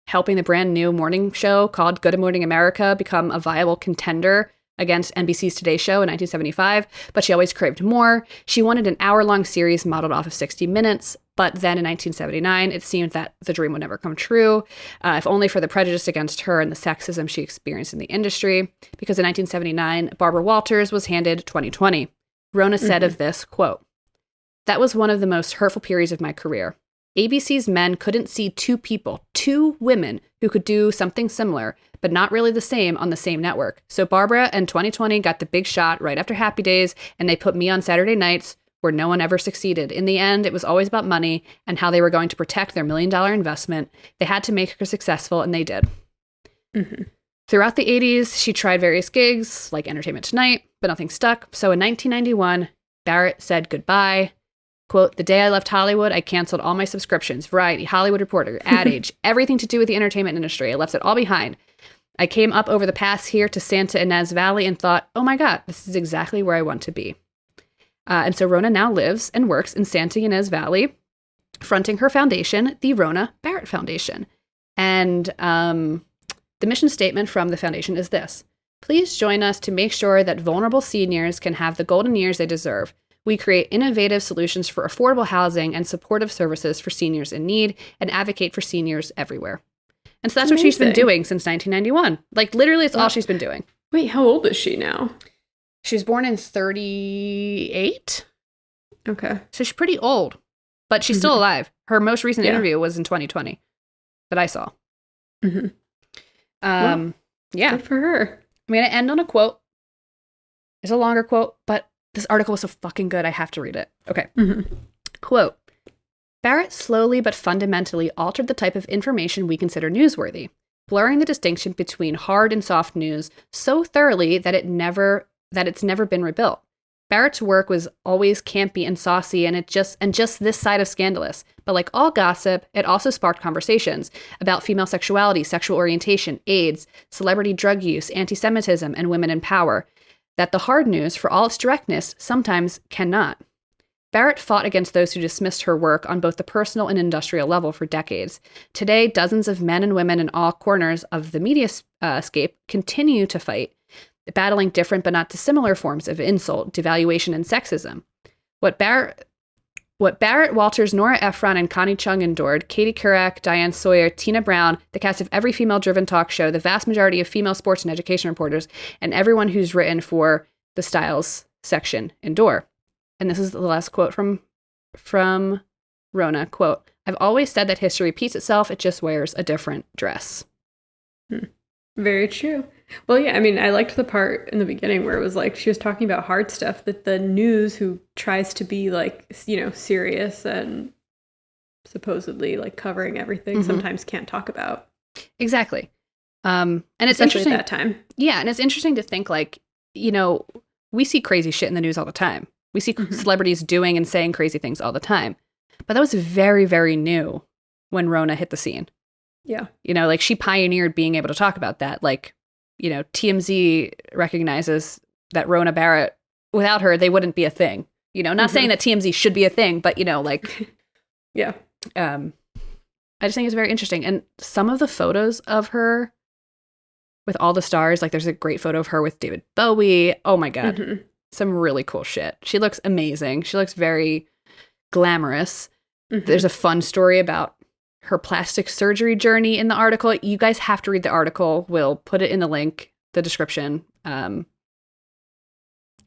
[SPEAKER 3] helping the brand new morning show called Good Morning America become a viable contender against NBC's Today Show in 1975, but she always craved more. She wanted an hour-long series modeled off of 60 Minutes, but then in 1979, it seemed that the dream would never come true, if only for the prejudice against her and the sexism she experienced in the industry, because in 1979, Barbara Walters was handed 2020. Rona said of this, quote, "That was one of the most hurtful periods of my career. ABC's men couldn't see two women who could do something similar, but not really the same on the same network. So Barbara and 2020 got the big shot right after Happy Days, and they put me on Saturday nights where no one ever succeeded. In the end, it was always about money and how they were going to protect their $1 million investment. They had to make her successful, and they did." Mm-hmm. Throughout the 80s, she tried various gigs, like Entertainment Tonight, but nothing stuck. So in 1991, Barrett said goodbye. Quote, "The day I left Hollywood, I canceled all my subscriptions, Variety, Hollywood Reporter, Ad Age, everything to do with the entertainment industry. I left it all behind. I came up over the pass here to Santa Ynez Valley and thought, oh my God, this is exactly where I want to be." And so Rona now lives and works in Santa Ynez Valley, fronting her foundation, the Rona Barrett Foundation. And the mission statement from the foundation is this: "Please join us to make sure that vulnerable seniors can have the golden years they deserve. We create innovative solutions for affordable housing and supportive services for seniors in need and advocate for seniors everywhere." And so that's what she's been doing since 1991. Like, literally, it's all she's been doing.
[SPEAKER 2] Wait, how old is she now?
[SPEAKER 3] She was born in 38.
[SPEAKER 2] Okay.
[SPEAKER 3] So she's pretty old, but she's still alive. Her most recent interview was in 2020 that I saw.
[SPEAKER 2] Mm-hmm.
[SPEAKER 3] Yeah.
[SPEAKER 2] Good for her.
[SPEAKER 3] I'm going to end on a quote. It's a longer quote, but this article was so fucking good, I have to read it. Okay.
[SPEAKER 2] Mm-hmm.
[SPEAKER 3] Quote, "Barrett slowly but fundamentally altered the type of information we consider newsworthy, blurring the distinction between hard and soft news so thoroughly that it's never been rebuilt. Barrett's work was always campy and saucy and just this side of scandalous. But like all gossip, it also sparked conversations about female sexuality, sexual orientation, AIDS, celebrity drug use, anti-Semitism, and women in power. That the hard news, for all its directness, sometimes cannot. Barrett fought against those who dismissed her work on both the personal and industrial level for decades. Today, dozens of men and women in all corners of the media scape continue to fight, battling different but not dissimilar forms of insult, devaluation, and sexism. What Barrett, Walters, Nora Ephron, and Connie Chung endured, Katie Couric, Diane Sawyer, Tina Brown, the cast of every female-driven talk show, the vast majority of female sports and education reporters, and everyone who's written for the Styles section endure." And this is the last quote from Rona. Quote, "I've always said that history repeats itself. It just wears a different dress."
[SPEAKER 2] Very true. Well, yeah, I mean, I liked the part in the beginning where it was like she was talking about hard stuff that the news, who tries to be like, you know, serious and supposedly like covering everything, sometimes can't talk about.
[SPEAKER 3] Exactly. And it's
[SPEAKER 2] especially
[SPEAKER 3] interesting
[SPEAKER 2] at that time.
[SPEAKER 3] Yeah, and it's interesting to think, like, you know, we see crazy shit in the news all the time. We see celebrities doing and saying crazy things all the time. But that was very, very new when Rona hit the scene.
[SPEAKER 2] Yeah.
[SPEAKER 3] You know, like, she pioneered being able to talk about that. Like, you know, TMZ recognizes that Rona Barrett, without her, they wouldn't be a thing. You know, not saying that TMZ should be a thing, but, you know, like,
[SPEAKER 2] yeah.
[SPEAKER 3] I just think it's very interesting. And some of the photos of her with all the stars, like, there's a great photo of her with David Bowie. Oh my God. Some really cool shit. She looks amazing. She looks very glamorous. There's a fun story about her plastic surgery journey in the article. You guys have to read the article. We'll put it in the link, the description. And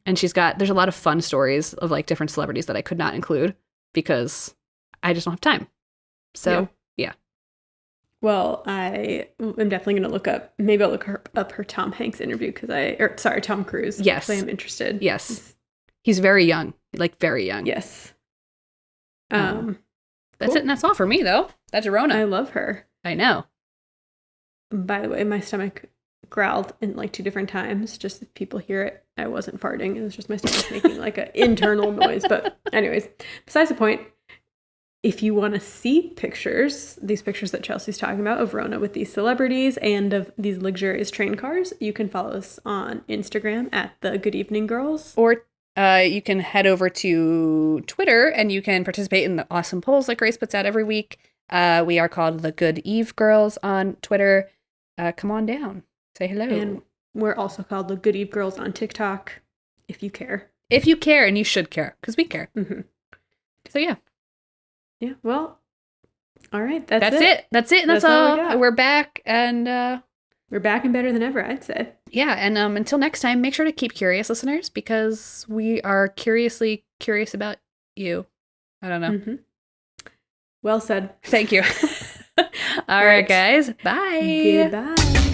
[SPEAKER 3] there's a lot of fun stories of like different celebrities that I could not include because I just don't have time. So yeah.
[SPEAKER 2] Well, I am definitely going to look up, maybe I'll look up her Tom Hanks interview Tom Cruise.
[SPEAKER 3] Yes.
[SPEAKER 2] I am interested.
[SPEAKER 3] Yes. He's very young, like very young.
[SPEAKER 2] Yes.
[SPEAKER 3] That's it. And that's all for me though. That's Rona.
[SPEAKER 2] I love her.
[SPEAKER 3] I know.
[SPEAKER 2] By the way, my stomach growled in like 2 different times. Just if people hear it, I wasn't farting. It was just my stomach making like an internal noise. But anyways, besides the point, if you want to see these pictures that Chelsea's talking about of Rona with these celebrities and of these luxurious train cars, you can follow us on Instagram at the Good Evening Girls.
[SPEAKER 3] Or you can head over to Twitter and you can participate in the awesome polls that Grace puts out every week. We are called the Good Eve Girls on Twitter. Come on down. Say hello.
[SPEAKER 2] And we're also called the Good Eve Girls on TikTok, if you care.
[SPEAKER 3] If you care, and you should care, because we care.
[SPEAKER 2] Mm-hmm.
[SPEAKER 3] So yeah.
[SPEAKER 2] Yeah, well, all right. That's
[SPEAKER 3] it. That's it. And that's
[SPEAKER 2] all
[SPEAKER 3] all.
[SPEAKER 2] we got.
[SPEAKER 3] We're back. And
[SPEAKER 2] we're back and better than ever, I'd say.
[SPEAKER 3] yeah. And until next time, make sure to keep curious, listeners, because we are curiously curious about you. I don't know.
[SPEAKER 2] Mm-hmm. Well said.
[SPEAKER 3] All right, guys. Bye.
[SPEAKER 2] Goodbye.